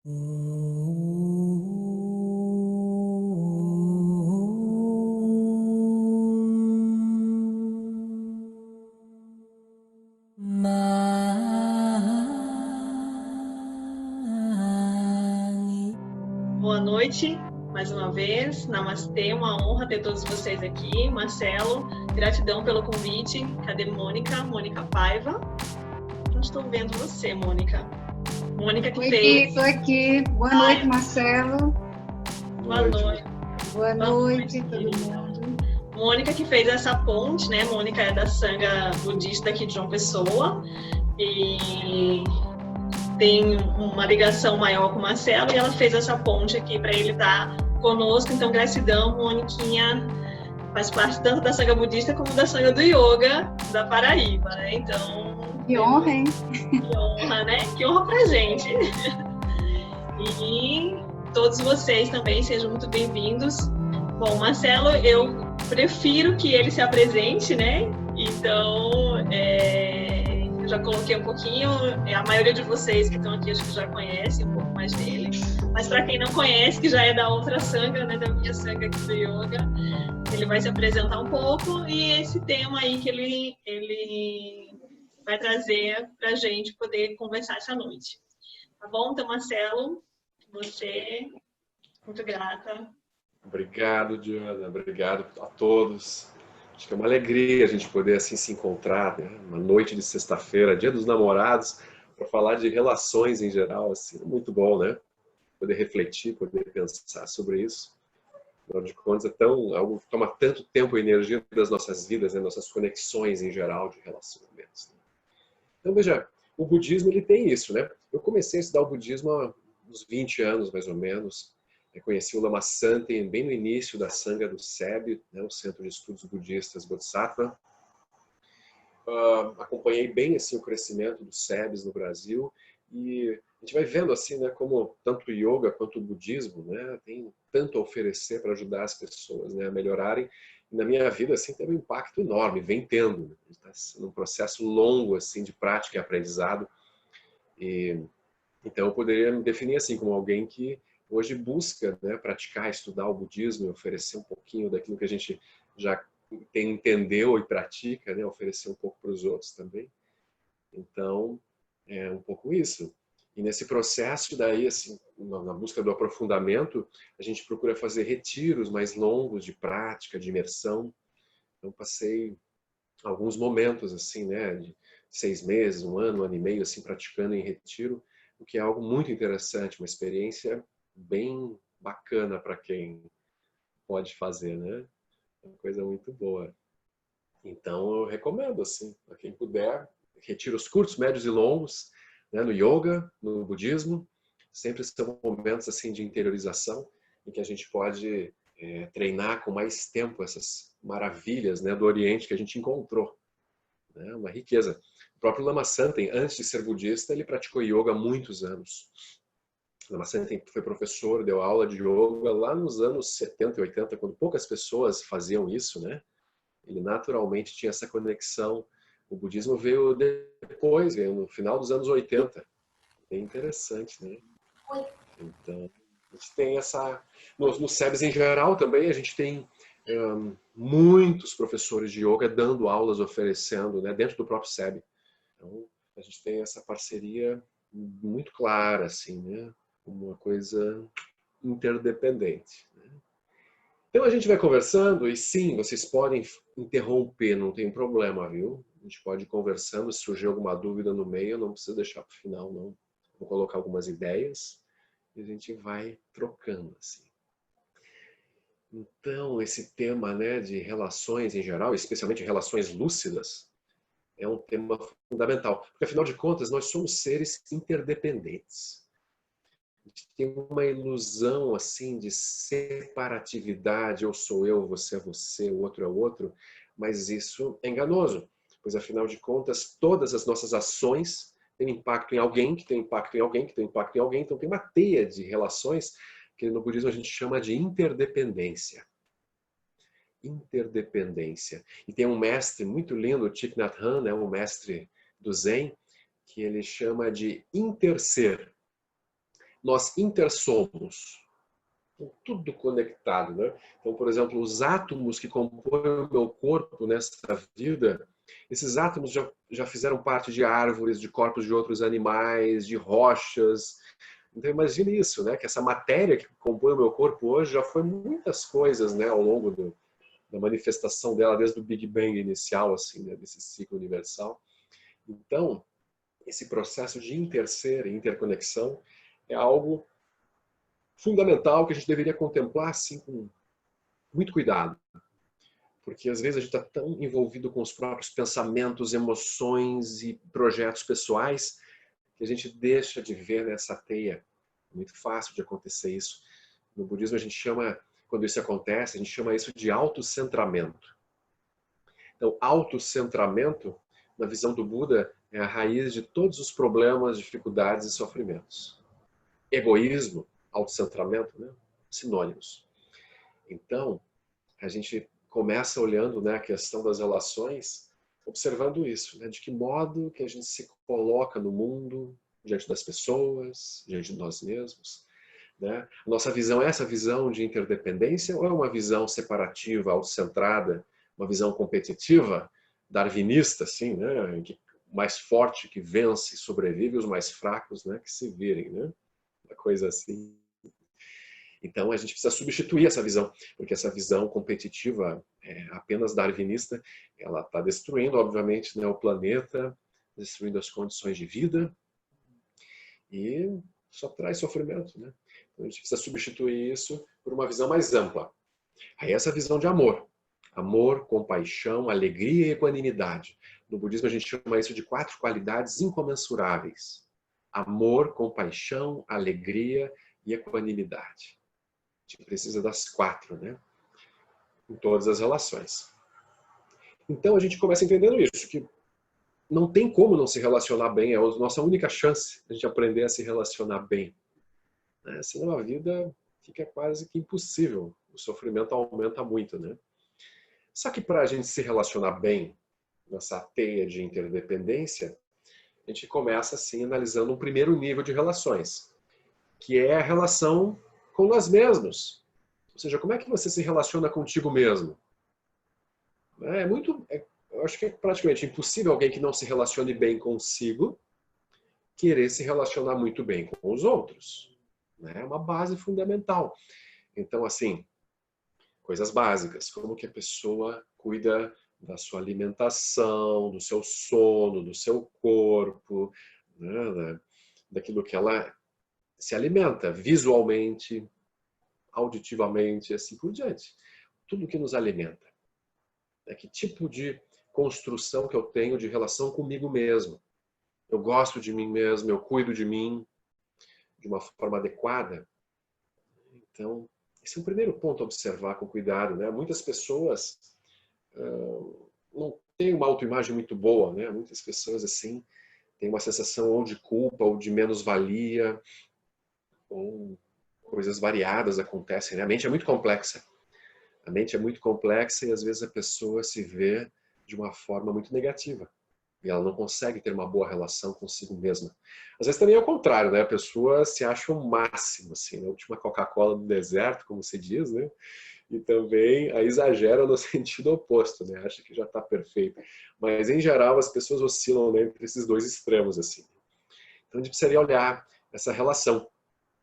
Boa noite, mais uma vez. Namastê, uma honra ter todos vocês aqui. Marcelo, gratidão pelo convite. Cadê Mônica? Mônica Paiva. Não estou vendo você, Mônica. Mônica que Oi, fez. estou aqui. Boa noite, Marcelo. Boa noite. Boa noite, todo mundo. Mônica que fez essa ponte, né? Mônica é da Sangha Budista aqui de João Pessoa e tem uma ligação maior com o Marcelo e ela fez essa ponte aqui para ele estar conosco. Então, gratidão, Moniquinha. Faz parte tanto da Sangha Budista como da Sangha do Yoga da Paraíba, né? Então... Que honra, hein? Que honra, né? Que honra pra gente. E todos vocês também sejam muito bem-vindos. Bom, Marcelo, eu prefiro que ele se apresente, né? Então, eu já coloquei um pouquinho, a maioria de vocês que estão aqui acho que já conhecem um pouco mais dele, mas para quem não conhece, que já é da outra Sangha, né, da minha Sangha aqui do Yoga, ele vai se apresentar um pouco e esse tema aí que ele vai trazer para a gente poder conversar essa noite. Tá bom? Então, Marcelo, você, muito grata. Obrigado, Diana. Obrigado a todos. Acho que é uma alegria a gente poder assim se encontrar, né? Uma noite de sexta-feira, Dia dos Namorados, para falar de relações em geral, assim, é muito bom, né? Poder refletir, poder pensar sobre isso. Afinal de contas, algo que toma tanto tempo e energia das nossas vidas, né? Nossas conexões em geral de relacionamentos. Né? Então, veja, o budismo ele tem isso, né? Eu comecei a estudar o budismo há uns 20 anos, mais ou menos. Eu conheci o Lama Santen bem no início da Sangha do SEB, né, o Centro de Estudos Budistas Bodhisattva. Acompanhei bem assim, o crescimento dos SEBs no Brasil e a gente vai vendo assim, né, como tanto o yoga quanto o budismo, né, tem tanto a oferecer para ajudar as pessoas, né, a melhorarem. E na minha vida assim, teve um impacto enorme, vem tendo. Né? Está num processo longo assim, de prática e aprendizado. E, então eu poderia me definir assim como alguém que hoje busca, né, praticar, estudar o budismo e oferecer um pouquinho daquilo que a gente já entendeu e pratica, né, oferecer um pouco para os outros também. Então, é um pouco isso. E nesse processo daí, assim, na busca do aprofundamento, a gente procura fazer retiros mais longos de prática, de imersão. Então, passei alguns momentos, assim, né, de 6 meses, um ano e meio, assim, praticando em retiro, o que é algo muito interessante, uma experiência bem bacana para quem pode fazer, né? É uma coisa muito boa. Então eu recomendo assim, para quem puder, retiros curtos, médios e longos, né, no yoga, no budismo, sempre são momentos assim de interiorização em que a gente pode treinar com mais tempo essas maravilhas, né, do Oriente que a gente encontrou, né? Uma riqueza. O próprio Lama Santen, antes de ser budista, ele praticou yoga há muitos anos. Lama Santen foi professor, deu aula de yoga lá nos anos 70 e 80, quando poucas pessoas faziam isso, né? Ele naturalmente tinha essa conexão. O budismo veio depois, veio no final dos anos 80. Bem interessante, né? Então, a gente tem essa... Nos SEBs em geral também, a gente tem muitos professores de yoga dando aulas, oferecendo, né? Dentro do próprio SEB. Então, a gente tem essa parceria muito clara, assim, né? Uma coisa interdependente. Né? Então a gente vai conversando e sim, vocês podem interromper, não tem problema, viu? A gente pode ir conversando, se surgir alguma dúvida no meio, não precisa deixar para o final, não. Vou colocar algumas ideias e a gente vai trocando, assim. Então, esse tema, né, de relações em geral, especialmente relações lúcidas, é um tema fundamental. Porque, afinal de contas, nós somos seres interdependentes. A gente tem uma ilusão assim de separatividade, eu sou eu, você é você, o outro é o outro, mas isso é enganoso, pois afinal de contas todas as nossas ações têm impacto em alguém, que tem impacto em alguém, que tem impacto em alguém, então tem uma teia de relações que no budismo a gente chama de interdependência. Interdependência. E tem um mestre muito lindo, o Thich Nhat Hanh, né, um mestre do Zen, que ele chama de interser. nós intersomos. Então, tudo conectado, né? Então, por exemplo, os átomos que compõem o meu corpo nessa vida, esses átomos já fizeram parte de árvores, de corpos de outros animais, de rochas. Então, imagine isso, né? Que essa matéria que compõe o meu corpo hoje já foi muitas coisas, né? Ao longo da manifestação dela, desde o Big Bang inicial, assim, né? Desse ciclo universal. Então, esse processo de interser e interconexão é algo fundamental que a gente deveria contemplar assim com muito cuidado, porque às vezes a gente está tão envolvido com os próprios pensamentos, emoções e projetos pessoais que a gente deixa de ver nessa teia. É muito fácil de acontecer isso. No budismo a gente chama, quando isso acontece, a gente chama isso de autocentramento. Então, autocentramento, na visão do Buda, é a raiz de todos os problemas, dificuldades e sofrimentos. Egoísmo, autocentramento, né? Sinônimos. Então, a gente começa olhando, né, a questão das relações, observando isso, né? De que modo que a gente se coloca no mundo, diante das pessoas, diante de nós mesmos. Né? A nossa visão é essa visão de interdependência ou é uma visão separativa, autocentrada, uma visão competitiva, darwinista, assim, né? O mais forte que vence e sobrevive, os mais fracos, né, que se virem, né? Uma coisa assim. Então a gente precisa substituir essa visão, porque essa visão competitiva, apenas darwinista, ela está destruindo, obviamente, né, o planeta, destruindo as condições de vida e só traz sofrimento, né? Então a gente precisa substituir isso por uma visão mais ampla. Aí essa visão de amor. Amor, compaixão, alegria e equanimidade. No budismo a gente chama isso de 4 qualidades incomensuráveis. Amor, compaixão, alegria e equanimidade. A gente precisa das 4, né? Em todas as relações. Então a gente começa entendendo isso, que não tem como não se relacionar bem, é a nossa única chance de a gente aprender a se relacionar bem. Senão a vida fica quase que impossível, o sofrimento aumenta muito, né? Só que para a gente se relacionar bem nessa teia de interdependência, a gente começa assim analisando um primeiro nível de relações, que é a relação com nós mesmos. Ou seja, como é que você se relaciona contigo mesmo? Eu acho que é praticamente impossível alguém que não se relacione bem consigo querer se relacionar muito bem com os outros. É uma base fundamental. Então, assim, coisas básicas, como que a pessoa cuida da sua alimentação, do seu sono, do seu corpo, né, daquilo que ela se alimenta visualmente, auditivamente, assim por diante. Tudo que nos alimenta. Que tipo de construção que eu tenho de relação comigo mesmo? Eu gosto de mim mesmo, eu cuido de mim de uma forma adequada? Então, esse é o primeiro ponto a observar com cuidado, né? Muitas pessoas não têm uma autoimagem muito boa, né? Muitas pessoas, assim, têm uma sensação ou de culpa ou de menos-valia, ou coisas variadas acontecem, né? A mente é muito complexa. A mente é muito complexa e às vezes a pessoa se vê de uma forma muito negativa. E ela não consegue ter uma boa relação consigo mesma. Às vezes também é o contrário, né? A pessoa se acha o máximo, assim, a última Coca-Cola do deserto, como se diz, né? E também a exagera no sentido oposto, né? Acha que já está perfeito. Mas, em geral, as pessoas oscilam, né, entre esses dois extremos, assim. Então, a gente precisaria olhar essa relação.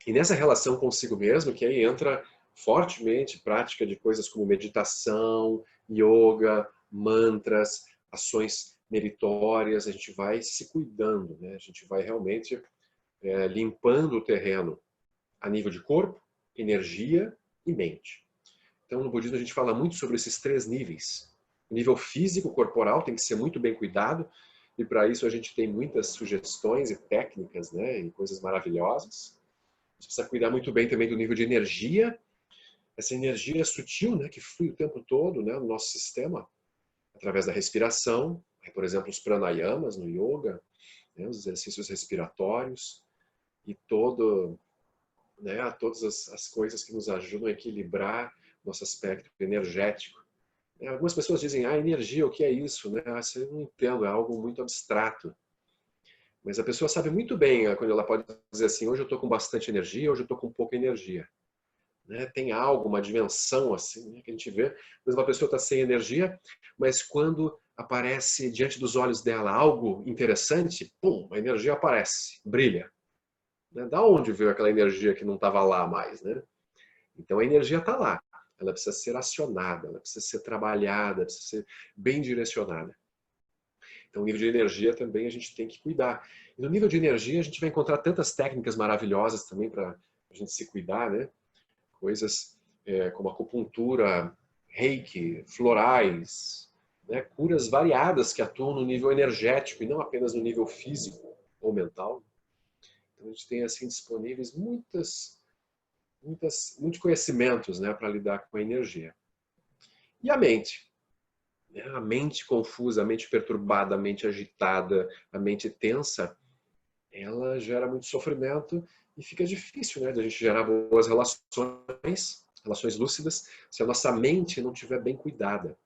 E nessa relação consigo mesmo, que aí entra fortemente prática de coisas como meditação, yoga, mantras, ações meritórias, a gente vai se cuidando, né? A gente vai realmente limpando o terreno a nível de corpo, energia e mente. Então, no budismo a gente fala muito sobre esses 3 níveis. O nível físico, corporal, tem que ser muito bem cuidado, e para isso a gente tem muitas sugestões e técnicas, né? E coisas maravilhosas. A gente precisa cuidar muito bem também do nível de energia, essa energia sutil, né, que flui o tempo todo, né, no nosso sistema, através da respiração, por exemplo, os pranayamas no yoga, né, os exercícios respiratórios e né, todas as coisas que nos ajudam a equilibrar nosso aspecto energético. Algumas pessoas dizem, energia, o que é isso? Né? Eu não entendo, é algo muito abstrato. Mas a pessoa sabe muito bem quando ela pode dizer assim, hoje eu estou com bastante energia, hoje eu estou com pouca energia. Né? Tem algo, uma dimensão assim, né, que a gente vê. Mas uma pessoa está sem energia, mas quando aparece diante dos olhos dela algo interessante, pum, a energia aparece, brilha. Né? Da onde veio aquela energia que não estava lá mais? Né? Então a energia está lá. Ela precisa ser acionada, ela precisa ser trabalhada, precisa ser bem direcionada. Então, o nível de energia também a gente tem que cuidar. E no nível de energia, a gente vai encontrar tantas técnicas maravilhosas também para a gente se cuidar, né? Coisas como acupuntura, reiki, florais, né? Curas variadas que atuam no nível energético e não apenas no nível físico ou mental. Então, a gente tem assim disponíveis muitos conhecimentos, né, para lidar com a energia. E a mente? A mente confusa, a mente perturbada, a mente agitada, a mente tensa, ela gera muito sofrimento e fica difícil, né, de a gente gerar boas relações lúcidas, se a nossa mente não estiver bem cuidada.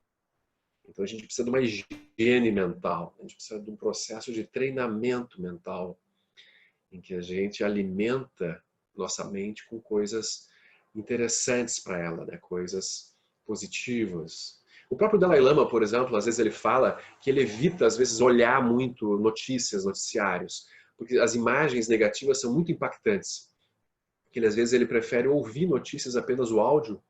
Então a gente precisa de uma higiene mental, a gente precisa de um processo de treinamento mental, em que a gente alimenta nossa mente com coisas interessantes para ela, né, coisas positivas. O próprio Dalai Lama, por exemplo, às vezes ele fala que ele evita, às vezes, olhar muito notícias, noticiários, porque as imagens negativas são muito impactantes. Que ele, às vezes, ele prefere ouvir notícias apenas o áudio,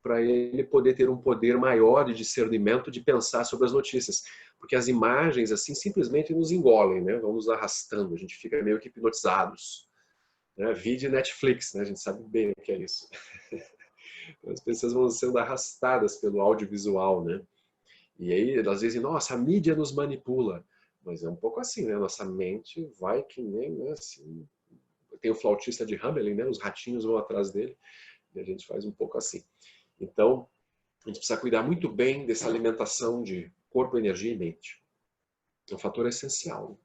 para ele poder ter um poder maior de discernimento, de pensar sobre as notícias. Porque as imagens, assim, simplesmente nos engolem, né? Vão nos arrastando, a gente fica meio que hipnotizados. Né? Vídeo Netflix, né? A gente sabe bem o que é isso. As pessoas vão sendo arrastadas pelo audiovisual, né? E aí elas dizem, nossa, a mídia nos manipula. Mas é um pouco assim, né? Nossa mente vai que nem, né? Assim, tem o flautista de Hamelin, né? Os ratinhos vão atrás dele e a gente faz um pouco assim. Então, a gente precisa cuidar muito bem dessa alimentação de corpo, energia e mente. É um fator essencial.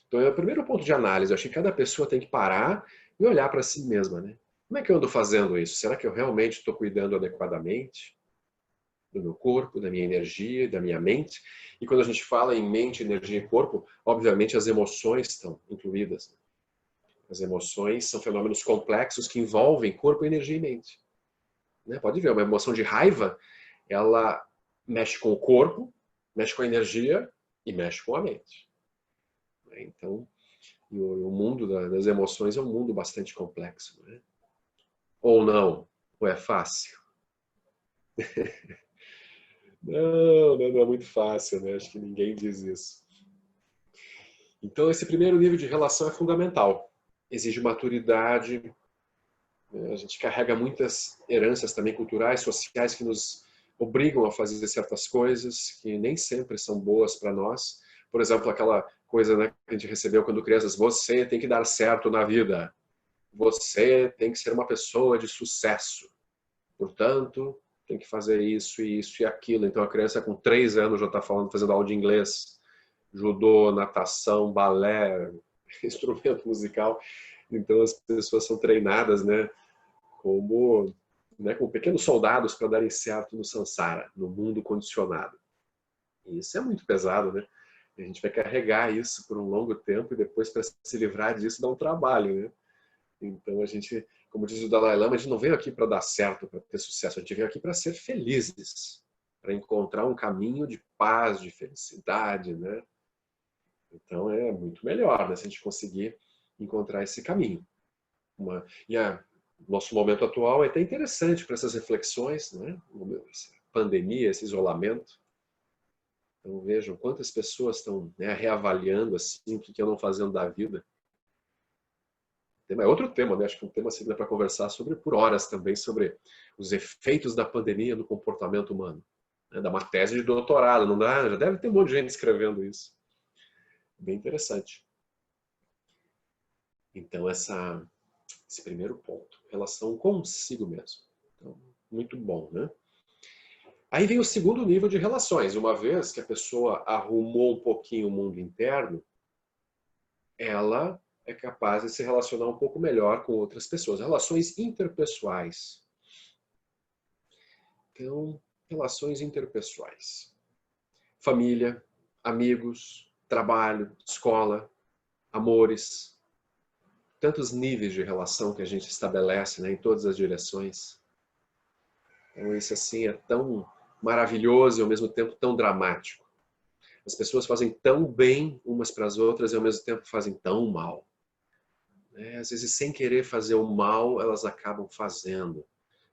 Então, é o primeiro ponto de análise. Eu acho que cada pessoa tem que parar e olhar para si mesma, né? Como é que eu ando fazendo isso? Será que eu realmente estou cuidando adequadamente do meu corpo, da minha energia, da minha mente? E quando a gente fala em mente, energia e corpo, obviamente as emoções estão incluídas. As emoções são fenômenos complexos que envolvem corpo, energia e mente. Né? Pode ver, uma emoção de raiva, ela mexe com o corpo, mexe com a energia e mexe com a mente. Então, o mundo das emoções é um mundo bastante complexo. Né? Ou não? Ou é fácil? Não é muito fácil, né? Acho que ninguém diz isso. Então, esse primeiro nível de relação é fundamental. Exige maturidade. Né? A gente carrega muitas heranças também culturais, sociais, que nos obrigam a fazer certas coisas que nem sempre são boas para nós. Por exemplo, aquela coisa, né, que a gente recebeu quando crianças, você tem que dar certo na vida. Você tem que ser uma pessoa de sucesso. Portanto, tem que fazer isso, isso e aquilo. Então a criança com 3 anos já está fazendo aula de inglês, judô, natação, balé, instrumento musical. Então as pessoas são treinadas, né, como pequenos soldados para darem certo no samsara, no mundo condicionado. E isso é muito pesado, né? A gente vai carregar isso por um longo tempo e depois para se livrar disso dá um trabalho, né? Então a gente, como diz o Dalai Lama, a gente não veio aqui para dar certo, para ter sucesso, a gente veio aqui para ser felizes, para encontrar um caminho de paz, de felicidade, né? Então é muito melhor, né, se a gente conseguir encontrar esse caminho. Nosso momento atual é até interessante para essas reflexões, né? Essa pandemia, esse isolamento. Então vejam quantas pessoas estão, né, reavaliando assim, o que andam fazendo da vida. É outro tema, né? Acho que um tema assim, dá para conversar sobre por horas também, sobre os efeitos da pandemia no comportamento humano. Né? Dá uma tese de doutorado, não dá? Já deve ter um monte de gente escrevendo isso. Bem interessante. Então, esse primeiro ponto, relação consigo mesmo. Então, muito bom, né? Aí vem o segundo nível de relações. Uma vez que a pessoa arrumou um pouquinho o mundo interno, ela é capaz de se relacionar um pouco melhor com outras pessoas. Relações interpessoais. Então, relações interpessoais. Família, amigos, trabalho, escola, amores, tantos níveis de relação que a gente estabelece, né, em todas as direções. Então isso assim é tão maravilhoso e ao mesmo tempo tão dramático. As pessoas fazem tão bem umas para as outras e ao mesmo tempo fazem tão mal. Às vezes sem querer fazer o mal, elas acabam fazendo.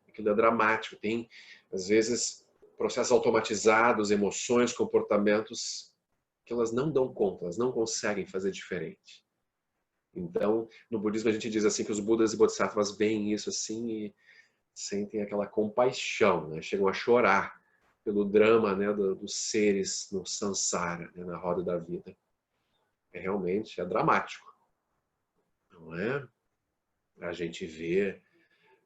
Aquilo é dramático. Tem, às vezes, processos automatizados, emoções, comportamentos que elas não dão conta, elas não conseguem fazer diferente. Então, no budismo a gente diz assim que os Budas e Bodhisattvas veem isso assim e sentem aquela compaixão, né? Chegam a chorar pelo drama, né, dos seres no samsara, né, na roda da vida. Realmente é dramático, não é? A gente vê,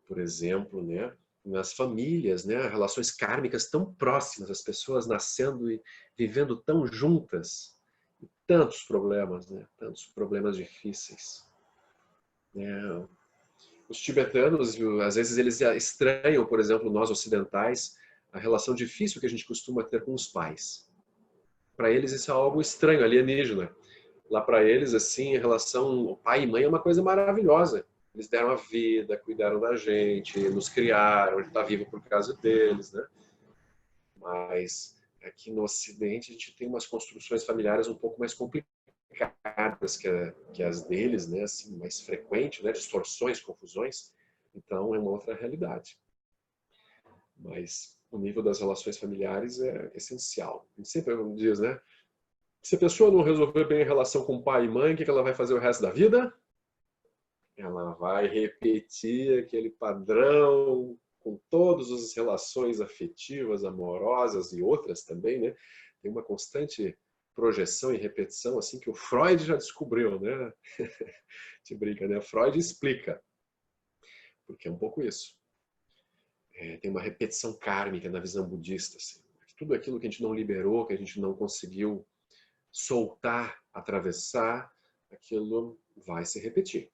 por exemplo, né, nas famílias, né, relações kármicas tão próximas, as pessoas nascendo e vivendo tão juntas, e tantos problemas, né, tantos problemas difíceis. Os tibetanos, às vezes, eles estranham, por exemplo, nós ocidentais, a relação difícil que a gente costuma ter com os pais. Para eles isso é algo estranho, alienígena. Lá para eles, assim, a relação pai e mãe é uma coisa maravilhosa. Eles deram a vida, cuidaram da gente, nos criaram, a gente está vivo por causa deles, né? Mas aqui no Ocidente a gente tem umas construções familiares um pouco mais complicadas que as deles, né? Assim, mais frequente, né? Distorções, confusões. Então é uma outra realidade. Mas o nível das relações familiares é essencial. A gente sempre diz, né? Se a pessoa não resolver bem a relação com pai e mãe, o que ela vai fazer o resto da vida? Ela vai repetir aquele padrão com todas as relações afetivas, amorosas e outras também, né? Tem uma constante projeção e repetição, assim, que o Freud já descobriu, né? Te brinca, né? Freud explica. Porque é um pouco isso. Tem uma repetição kármica na visão budista, assim. Tudo aquilo que a gente não liberou, que a gente não conseguiu soltar, atravessar, aquilo vai se repetir.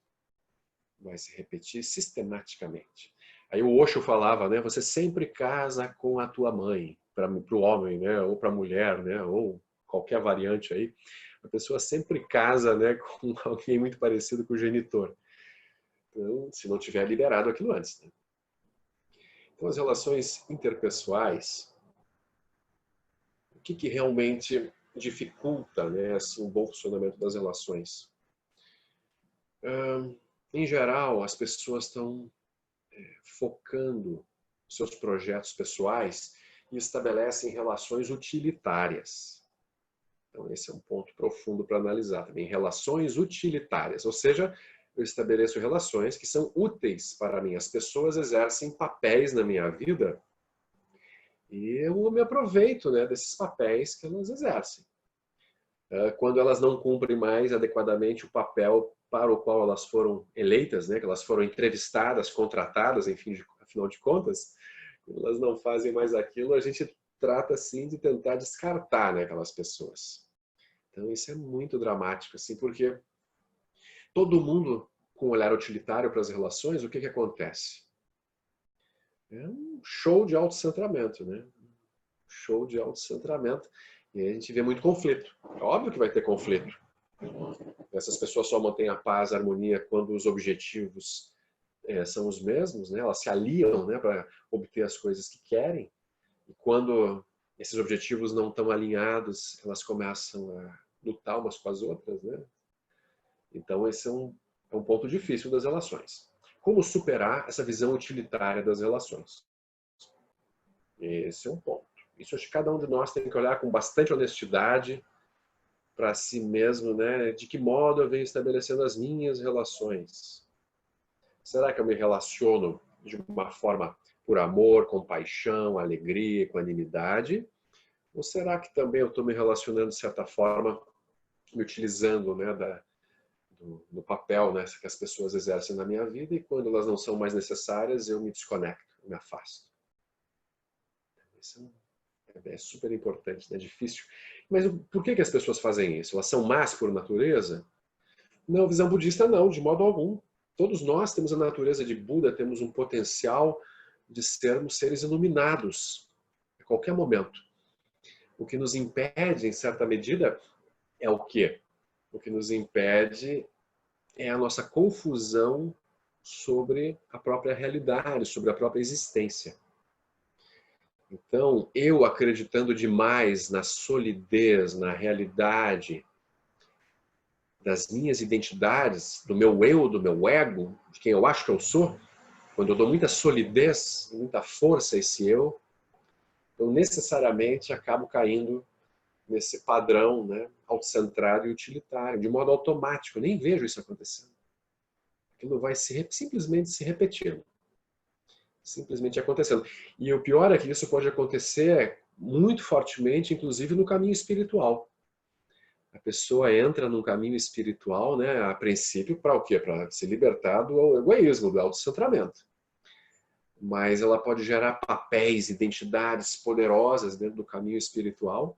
Vai se repetir sistematicamente. Aí o Osho falava, né? Você sempre casa com a tua mãe, para o homem, né? Ou para a mulher, né? Ou qualquer variante aí. A pessoa sempre casa, né? Com alguém muito parecido com o genitor. Então, se não tiver liberado aquilo antes, né? Então, as relações interpessoais, o que realmente dificulta, né, assim, o bom funcionamento das relações? Em geral, as pessoas estão focando seus projetos pessoais e estabelecem relações utilitárias. Então, esse é um ponto profundo para analisar também. Relações utilitárias, ou seja, eu estabeleço relações que são úteis para mim. As pessoas exercem papéis na minha vida e eu me aproveito, né, desses papéis que elas exercem. Quando elas não cumprem mais adequadamente o papel para o qual elas foram eleitas, né, que elas foram entrevistadas, contratadas, enfim, afinal de contas, quando elas não fazem mais aquilo, a gente trata assim de tentar descartar, né, aquelas pessoas. Então isso é muito dramático, assim, porque todo mundo com olhar utilitário para as relações, o que acontece? É um show de autocentramento, né? Show de autocentramento. E aí a gente vê muito conflito. É óbvio que vai ter conflito. Essas pessoas só mantêm a paz, a harmonia quando os objetivos são os mesmos, né? Elas se aliam, né, para obter as coisas que querem. E quando esses objetivos não estão alinhados, elas começam a lutar umas com as outras, né? Então esse é um ponto difícil das relações. Como superar essa visão utilitária das relações? Esse é um ponto. Isso acho que cada um de nós tem que olhar com bastante honestidade para si mesmo, né? De que modo eu venho estabelecendo as minhas relações? Será que eu me relaciono de uma forma por amor, compaixão, alegria, equanimidade? Ou será que também eu estou me relacionando de certa forma, me utilizando, né, do papel, né, que as pessoas exercem na minha vida e quando elas não são mais necessárias eu me desconecto, eu me afasto? Isso é super importante, né? Difícil. Mas por que as pessoas fazem isso? Elas são más por natureza? Não, visão budista não, de modo algum. Todos nós temos a natureza de Buda, temos um potencial de sermos seres iluminados a qualquer momento. O que nos impede, em certa medida, é o quê? O que nos impede é a nossa confusão sobre a própria realidade, sobre a própria existência. Então, eu acreditando demais na solidez, na realidade das minhas identidades, do meu eu, do meu ego, de quem eu acho que eu sou, quando eu dou muita solidez, muita força a esse eu necessariamente acabo caindo nesse padrão, né, autocentrado e utilitário, de modo automático. Eu nem vejo isso acontecendo. Aquilo vai simplesmente se repetindo. Simplesmente acontecendo. E o pior é que isso pode acontecer muito fortemente, inclusive no caminho espiritual. A pessoa entra num caminho espiritual, né, a princípio, para o quê? Para se libertar do egoísmo, do autocentramento. Mas ela pode gerar papéis, identidades poderosas dentro do caminho espiritual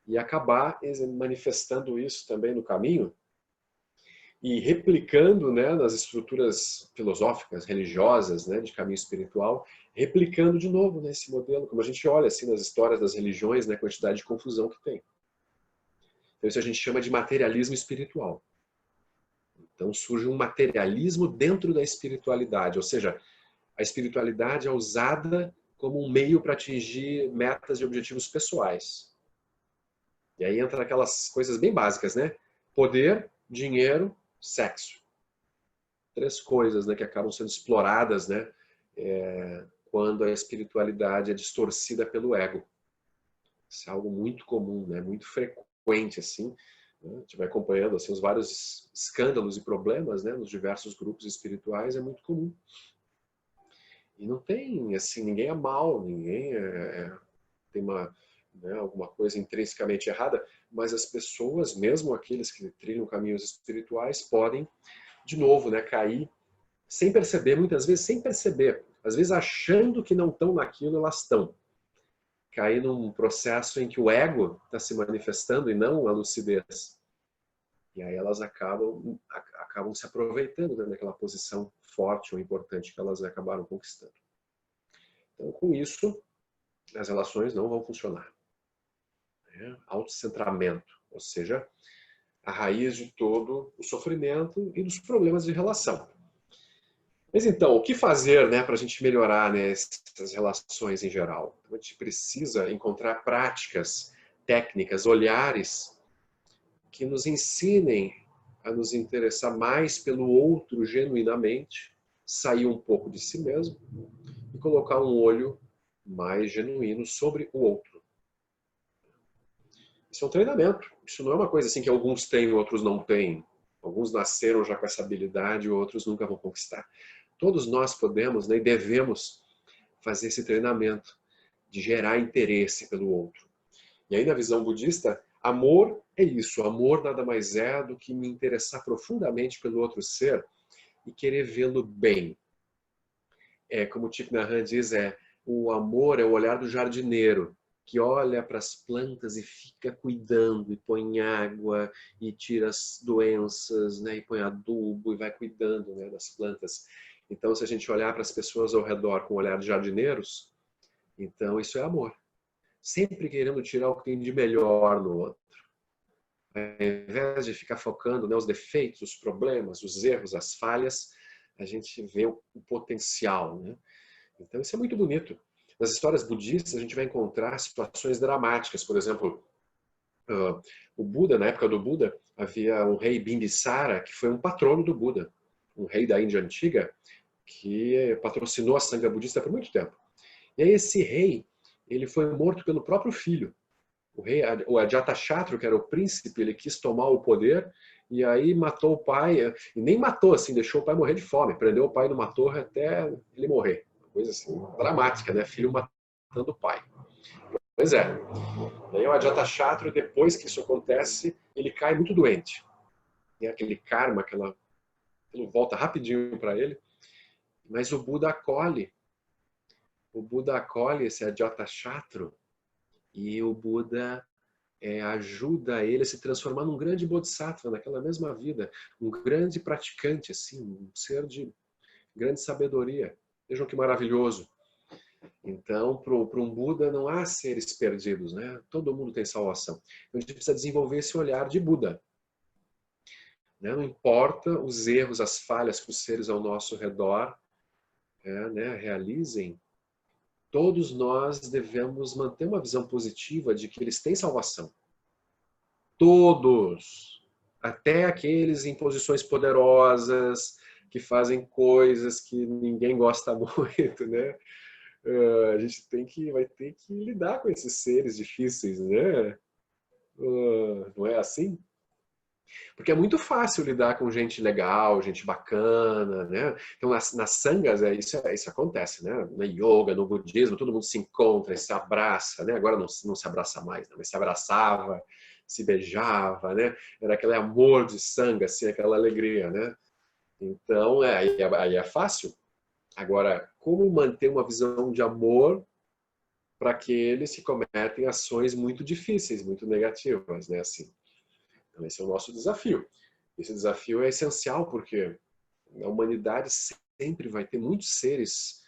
e acabar manifestando isso também no caminho e replicando, né, nas estruturas filosóficas, religiosas, né, de caminho espiritual, replicando de novo nesse modelo, como a gente olha assim nas histórias das religiões, né, a quantidade de confusão que tem. Então isso a gente chama de materialismo espiritual. Então surge um materialismo dentro da espiritualidade, ou seja, a espiritualidade é usada como um meio para atingir metas e objetivos pessoais. E aí entra aquelas coisas bem básicas, né? Poder, dinheiro, sexo. 3 coisas, né, que acabam sendo exploradas, né, quando a espiritualidade é distorcida pelo ego. Isso é algo muito comum, né, muito frequente, assim. Né? A gente vai acompanhando assim, os vários escândalos e problemas, né, nos diversos grupos espirituais, é muito comum. E não tem, assim, ninguém é mal, ninguém tem né, alguma coisa intrinsecamente errada, mas as pessoas, mesmo aqueles que trilham caminhos espirituais, podem, de novo, né, cair sem perceber, muitas vezes sem perceber, às vezes achando que não estão naquilo, elas estão. Cair num processo em que o ego está se manifestando e não a lucidez. E aí elas acabam se aproveitando, né, daquela posição forte ou importante que elas acabaram conquistando. Então, com isso, as relações não vão funcionar. Autocentramento, ou seja, a raiz de todo o sofrimento e dos problemas de relação. Mas então, o que fazer, né, para a gente melhorar, né, essas relações em geral? Então, a gente precisa encontrar práticas, técnicas, olhares que nos ensinem a nos interessar mais pelo outro genuinamente, sair um pouco de si mesmo e colocar um olho mais genuíno sobre o outro. Isso é um treinamento. Isso não é uma coisa assim que alguns têm e outros não têm. Alguns nasceram já com essa habilidade e outros nunca vão conquistar. Todos nós podemos, né, e devemos fazer esse treinamento de gerar interesse pelo outro. E aí na visão budista, amor é isso. Amor nada mais é do que me interessar profundamente pelo outro ser e querer vê-lo bem. Como o Thich Nhat Hanh diz, o amor é o olhar do jardineiro, que olha para as plantas e fica cuidando, e põe água, e tira as doenças, né, e põe adubo, e vai cuidando, né, das plantas. Então, se a gente olhar para as pessoas ao redor com o olhar de jardineiros, então isso é amor. Sempre querendo tirar o que tem de melhor no outro. Ao invés de ficar focando, né, os defeitos, os problemas, os erros, as falhas, a gente vê o potencial, né? Então isso é muito bonito. Nas histórias budistas a gente vai encontrar situações dramáticas. Por exemplo, o Buda, na época do Buda, havia um rei Bimbisara, que foi um patrono do Buda. Um rei da Índia antiga, que patrocinou a Sangha budista por muito tempo. E aí esse rei, ele foi morto pelo próprio filho. O Ajatashatru, que era o príncipe, ele quis tomar o poder e aí matou o pai, e nem matou assim, deixou o pai morrer de fome, prendeu o pai numa torre até ele morrer. Uma coisa assim, dramática, né? Filho matando o pai. Pois é. Daí o Ajatashatru, depois que isso acontece, ele cai muito doente. Tem aquele karma, aquilo volta rapidinho para ele, mas o Buda acolhe esse Ajatashatru e o Buda ajuda ele a se transformar num grande bodhisattva naquela mesma vida, um grande praticante, assim, um ser de grande sabedoria. Vejam que maravilhoso. Então, para um Buda não há seres perdidos, né? Todo mundo tem salvação. Então, a gente precisa desenvolver esse olhar de Buda. né? Não importa os erros, as falhas que os seres ao nosso redor né, realizem, todos nós devemos manter uma visão positiva de que eles têm salvação. Todos, até aqueles em posições poderosas, que fazem coisas que ninguém gosta muito, né? A gente vai ter que lidar com esses seres difíceis, né? Não é assim? Porque é muito fácil lidar com gente legal, gente bacana, né? Então, nas sangas, isso acontece, né? Na yoga, no budismo, todo mundo se encontra e se abraça, né? Agora não se abraça mais, né? Mas se abraçava, se beijava, né? Era aquele amor de sanga, assim, aquela alegria, né? Então, aí é fácil. Agora, como manter uma visão de amor para aqueles que cometem ações muito difíceis, muito negativas, né? Assim. Então, esse é o nosso desafio. Esse desafio é essencial porque a humanidade sempre vai ter muitos seres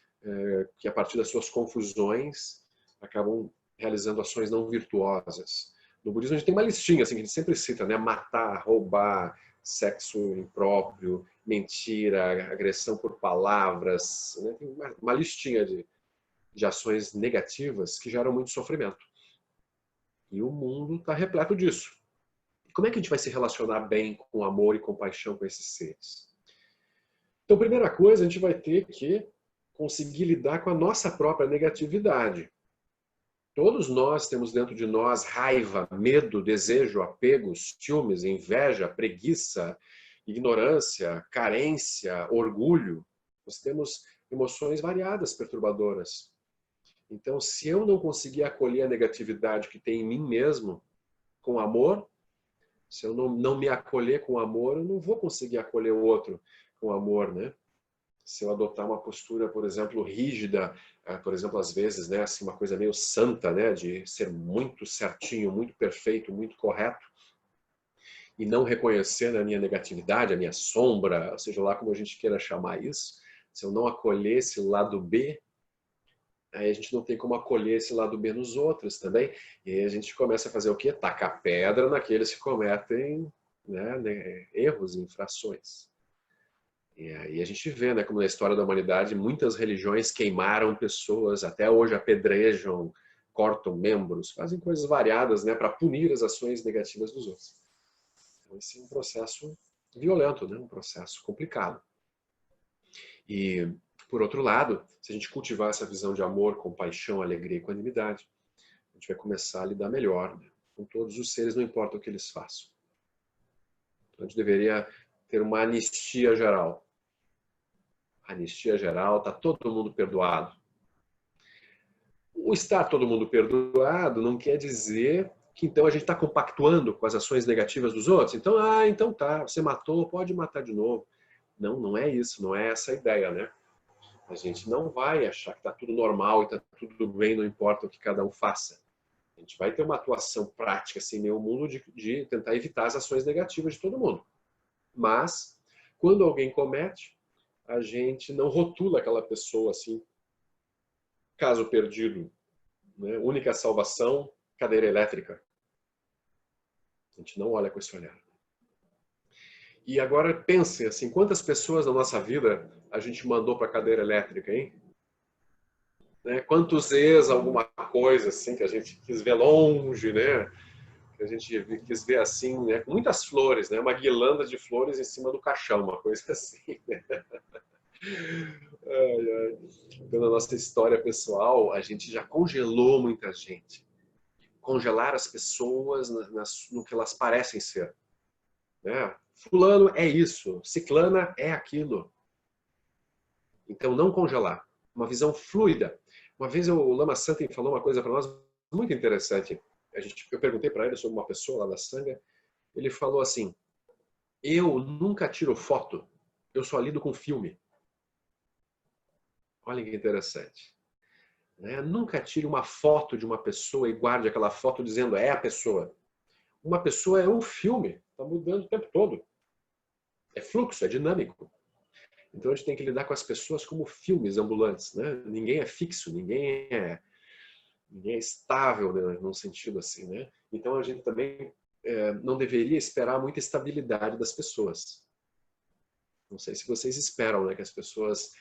que, a partir das suas confusões, acabam realizando ações não virtuosas. No budismo, a gente tem uma listinha assim, que a gente sempre cita, né? Matar, roubar, sexo impróprio, mentira, agressão por palavras. Né? Tem uma listinha de ações negativas que geram muito sofrimento. E o mundo está repleto disso. Como é que a gente vai se relacionar bem com amor e compaixão com esses seres? Então, primeira coisa, a gente vai ter que conseguir lidar com a nossa própria negatividade. Todos nós temos dentro de nós raiva, medo, desejo, apegos, ciúmes, inveja, preguiça, ignorância, carência, orgulho. Nós temos emoções variadas, perturbadoras. Então, se eu não conseguir acolher a negatividade que tem em mim mesmo com amor, se eu não me acolher com amor, eu não vou conseguir acolher o outro com amor, né? Se eu adotar uma postura, por exemplo, rígida, por exemplo, às vezes, né, assim, uma coisa meio santa, né, de ser muito certinho, muito perfeito, muito correto, e não reconhecer na minha negatividade, a minha sombra, seja lá como a gente queira chamar isso, se eu não acolher esse lado B, aí a gente não tem como acolher esse lado B nos outros também. E aí a gente começa a fazer o quê? Tacar pedra naqueles que cometem, né, erros, infrações. E aí a gente vê, né, como na história da humanidade, muitas religiões queimaram pessoas, até hoje apedrejam, cortam membros, fazem coisas variadas, né, para punir as ações negativas dos outros. Então esse é um processo violento, né, um processo complicado. E, por outro lado, se a gente cultivar essa visão de amor, compaixão, alegria e equanimidade, a gente vai começar a lidar melhor, né, com todos os seres, não importa o que eles façam. Então, a gente deveria ter uma anistia geral. Anistia geral, está todo mundo perdoado. O estar todo mundo perdoado não quer dizer que então a gente está compactuando com as ações negativas dos outros. Então, então tá, você matou, pode matar de novo. Não, não é isso, não é essa a ideia, né? A gente não vai achar que está tudo normal e está tudo bem, não importa o que cada um faça. A gente vai ter uma atuação prática assim, meio mundo de tentar evitar as ações negativas de todo mundo. Mas, quando alguém comete, a gente não rotula aquela pessoa assim, caso perdido, né? Única salvação, cadeira elétrica. A gente não olha com esse olhar. E agora pense assim, quantas pessoas na nossa vida a gente mandou para a cadeira elétrica, hein? Né? Quantos ex, alguma coisa assim que a gente quis ver longe, né? Que a gente quis ver assim, né? Com muitas flores, né? Uma guirlanda de flores em cima do caixão, uma coisa assim, né? Então, na nossa história pessoal, a gente já congelou muita gente. Congelar as pessoas no que elas parecem ser. Né? Fulano é isso, ciclana é aquilo. Então, não congelar. Uma visão fluida. Uma vez o Lama Santen falou uma coisa para nós muito interessante. Eu perguntei para ele sobre uma pessoa lá da Sangha. Ele falou assim, eu nunca tiro foto, eu só lido com filme. Olha que interessante. Né? Nunca tire uma foto de uma pessoa e guarde aquela foto dizendo é a pessoa. Uma pessoa é um filme, está mudando o tempo todo. É fluxo, é dinâmico. Então a gente tem que lidar com as pessoas como filmes ambulantes. Né? Ninguém é fixo, ninguém é estável, né? Num sentido assim. Né? Então a gente também não deveria esperar muita estabilidade das pessoas. Não sei se vocês esperam, né, que as pessoas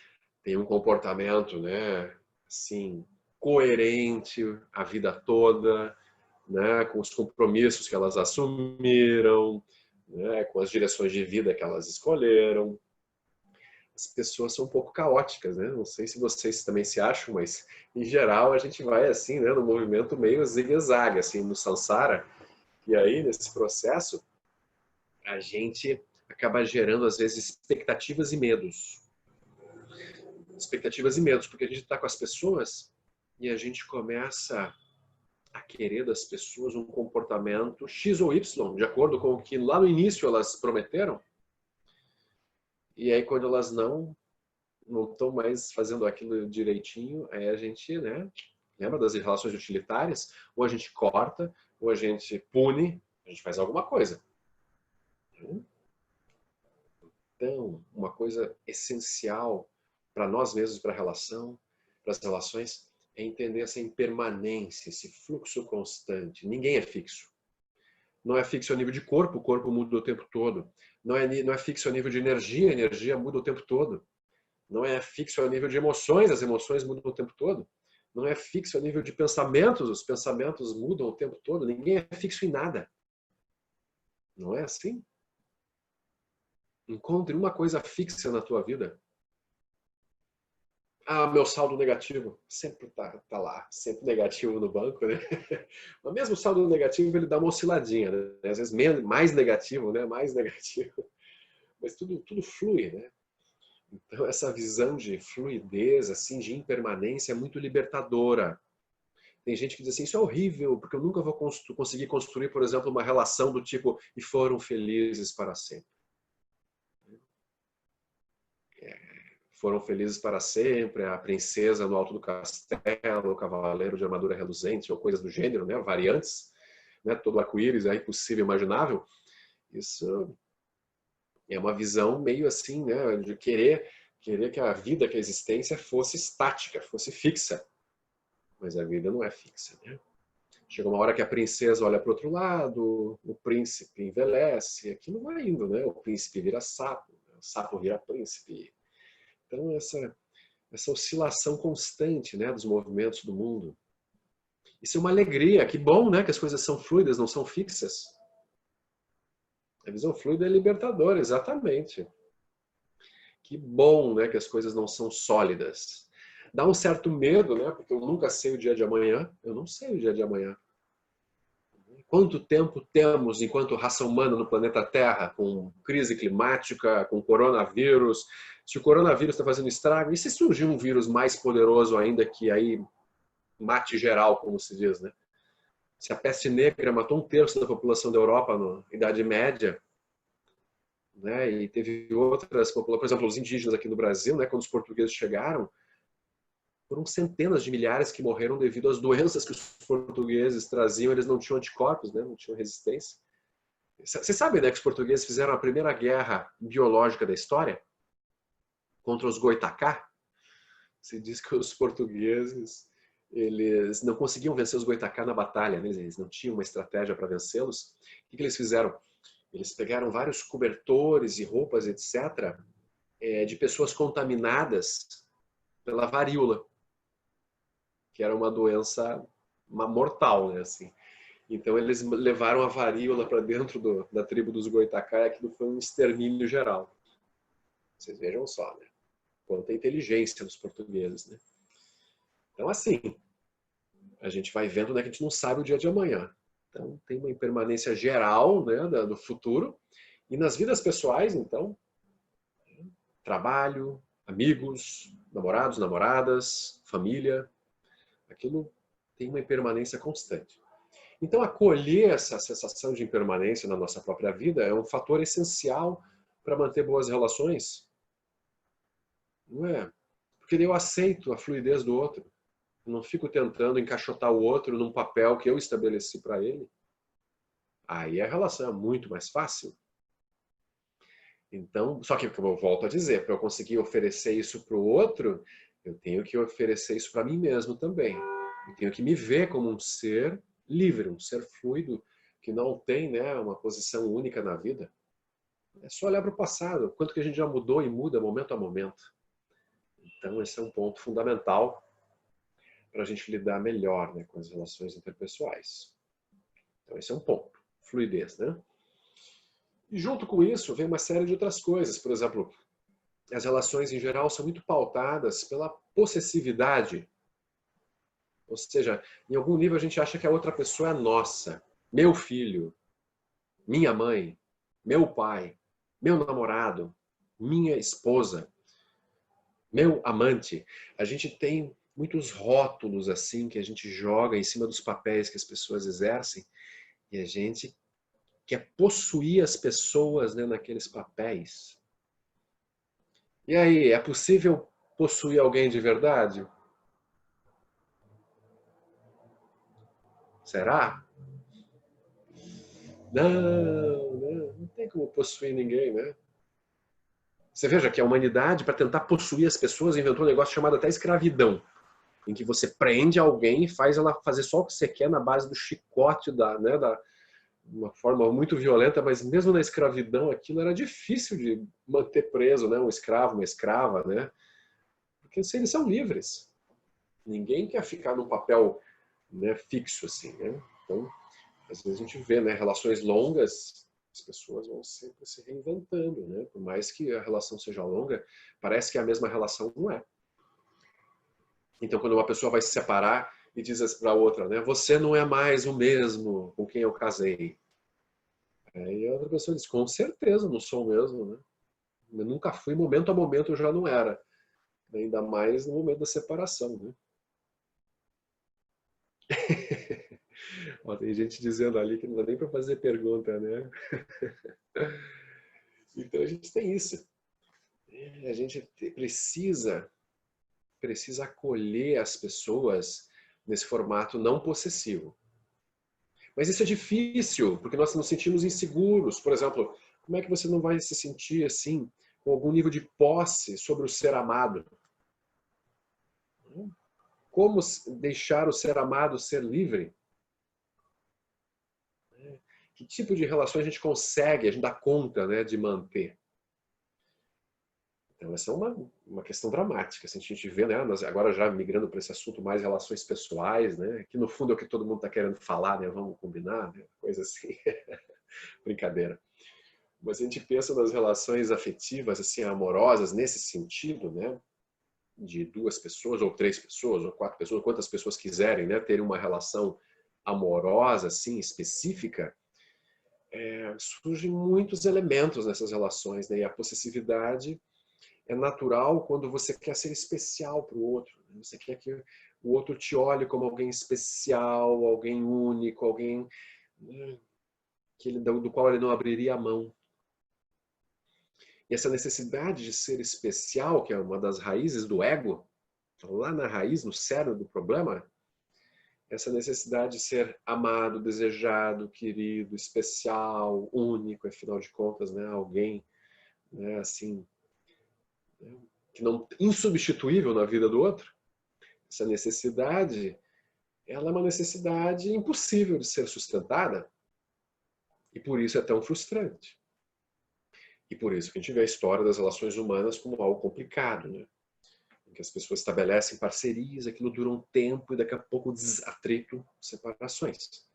tenham um comportamento, né, assim, coerente a vida toda, né, com os compromissos que elas assumiram, né, com as direções de vida que elas escolheram. As pessoas são um pouco caóticas, né? Não sei se vocês também se acham, mas em geral a gente vai assim, né, no movimento meio zigue-zague, assim, no samsara. E aí, nesse processo, a gente acaba gerando, às vezes, expectativas e medos. Expectativas e medos, porque a gente está com as pessoas e a gente começa a querer das pessoas um comportamento X ou Y, de acordo com o que lá no início elas prometeram. E aí, quando elas não estão mais fazendo aquilo direitinho, aí a gente, né, lembra das relações utilitárias? Ou a gente corta, ou a gente pune, a gente faz alguma coisa. Então, uma coisa essencial para nós mesmos, para a relação, para as relações, é entender essa impermanência, esse fluxo constante. Ninguém é fixo. Não é fixo a nível de corpo, o corpo muda o tempo todo. Não é fixo a nível de energia, a energia muda o tempo todo. Não é fixo a nível de emoções, as emoções mudam o tempo todo. Não é fixo a nível de pensamentos, os pensamentos mudam o tempo todo. Ninguém é fixo em nada. Não é assim? Encontre uma coisa fixa na tua vida. Ah, meu saldo negativo. Sempre tá lá, sempre negativo no banco, né? Mas mesmo o saldo negativo, ele dá uma osciladinha, né? Às vezes mais negativo, né? Mais negativo. Mas tudo flui, né? Então, essa visão de fluidez, assim, de impermanência é muito libertadora. Tem gente que diz assim, isso é horrível, porque eu nunca vou conseguir construir, por exemplo, uma relação do tipo, e foram felizes para sempre. Foram felizes para sempre, a princesa no alto do castelo, o cavaleiro de armadura reluzente, ou coisas do gênero, né? Variantes, né? Todo arco-íris é impossível, imaginável. Isso é uma visão meio assim, né? De querer que a vida, que a existência fosse estática, fosse fixa. Mas a vida não é fixa, né? Chega uma hora que a princesa olha para o outro lado, o príncipe envelhece, aquilo vai indo, né? O príncipe vira sapo, o sapo vira príncipe. Então, essa oscilação constante, né, dos movimentos do mundo. Isso é uma alegria, que bom, né, que as coisas são fluidas, não são fixas. A visão fluida é libertadora, exatamente. Que bom, né, que as coisas não são sólidas. Dá um certo medo, né, porque eu nunca sei o dia de amanhã. Eu não sei o dia de amanhã. Quanto tempo temos enquanto raça humana no planeta Terra, com crise climática, com coronavírus? Se o coronavírus está fazendo estrago, e se surgir um vírus mais poderoso ainda que aí mate geral, como se diz, né? Se a peste negra matou 1/3 da população da Europa na Idade Média, né? E teve outras populações, por exemplo, os indígenas aqui no Brasil, né? Quando os portugueses chegaram, foram centenas de milhares que morreram devido às doenças que os portugueses traziam. Eles não tinham anticorpos, né? Não tinham resistência. Você sabe, né, que os portugueses fizeram a primeira guerra biológica da história contra os Goitacá? Se diz que os portugueses eles não conseguiam vencer os Goitacá na batalha, né? Eles não tinham uma estratégia para vencê-los. O que eles fizeram? Eles pegaram vários cobertores e roupas, etc., de pessoas contaminadas pela varíola, que era uma doença mortal, né? Assim. Então eles levaram a varíola para dentro da tribo dos Goitacá e aquilo foi um extermínio geral. Vocês vejam só, né? Quanta inteligência dos portugueses, né? Então, assim, a gente vai vendo, né, que a gente não sabe o dia de amanhã. Então, tem uma impermanência geral, né, do futuro. E nas vidas pessoais, então, trabalho, amigos, namorados, namoradas, família, aquilo tem uma impermanência constante. Então, acolher essa sensação de impermanência na nossa própria vida é um fator essencial para manter boas relações. Não é? Porque eu aceito a fluidez do outro. Eu não fico tentando encaixotar o outro num papel que eu estabeleci para ele. Aí a relação é muito mais fácil. Então, só que eu volto a dizer, para eu conseguir oferecer isso para o outro, eu tenho que oferecer isso para mim mesmo também. Eu tenho que me ver como um ser livre, um ser fluido, que não tem, né, uma posição única na vida. É só olhar para o passado, quanto que a gente já mudou e muda momento a momento. Então, esse é um ponto fundamental para a gente lidar melhor, né, com as relações interpessoais. Então, esse é um ponto. Fluidez, né? E junto com isso, vem uma série de outras coisas. Por exemplo, as relações em geral são muito pautadas pela possessividade. Ou seja, em algum nível a gente acha que a outra pessoa é nossa. Meu filho, minha mãe, meu pai, meu namorado, minha esposa, meu amante. A gente tem muitos rótulos assim que a gente joga em cima dos papéis que as pessoas exercem e a gente quer possuir as pessoas, né, naqueles papéis. E aí, é possível possuir alguém de verdade? Será? Não tem como possuir ninguém, né? Você veja que a humanidade, para tentar possuir as pessoas, inventou um negócio chamado até escravidão, em que você prende alguém e faz ela fazer só o que você quer na base do chicote, né, uma forma muito violenta, mas mesmo na escravidão aquilo era difícil de manter preso, né, um escravo, uma escrava, né? Porque eles são livres. Ninguém quer ficar num papel, né, fixo assim, né? Então, às vezes a gente vê, né, relações longas, as pessoas vão sempre se reinventando, né? Por mais que a relação seja longa, parece que a mesma relação não é. Então, quando uma pessoa vai se separar e diz para a outra, né, você não é mais o mesmo com quem eu casei. Aí a outra pessoa diz, com certeza não sou o mesmo, né? Eu nunca fui, momento a momento eu já não era. Ainda mais no momento da separação, né? Ó, tem gente dizendo ali que não dá nem para fazer pergunta, né? Então a gente tem isso. A gente precisa acolher as pessoas nesse formato não possessivo. Mas isso é difícil, porque nós nos sentimos inseguros. Por exemplo, como é que você não vai se sentir assim, com algum nível de posse sobre o ser amado? Como deixar o ser amado ser livre? Que tipo de relações a gente consegue, a gente dá conta, né, de manter? Então, essa é uma questão dramática. Se a gente vê, né, nós agora já migrando para esse assunto mais relações pessoais, né, que no fundo é o que todo mundo está querendo falar, né, vamos combinar, né, coisa assim, brincadeira. Mas a gente pensa nas relações afetivas, assim, amorosas, nesse sentido, né, de 2 pessoas, ou 3 pessoas, ou 4 pessoas, quantas pessoas quiserem, né, ter uma relação amorosa, assim, específica, surgem muitos elementos nessas relações, né, e a possessividade é natural quando você quer ser especial para o outro. Você quer que o outro te olhe como alguém especial, alguém único, alguém, né, do qual ele não abriria a mão. E essa necessidade de ser especial, que é uma das raízes do ego, lá na raiz, no cerne do problema, essa necessidade de ser amado, desejado, querido, especial, único, afinal de contas, né, alguém, né, assim, que não insubstituível na vida do outro. Essa necessidade, ela é uma necessidade impossível de ser sustentada e por isso é tão frustrante. E por isso que a gente vê a história das relações humanas como algo complicado, né? Em que as pessoas estabelecem parcerias, aquilo dura um tempo e daqui a pouco desatrito, separações.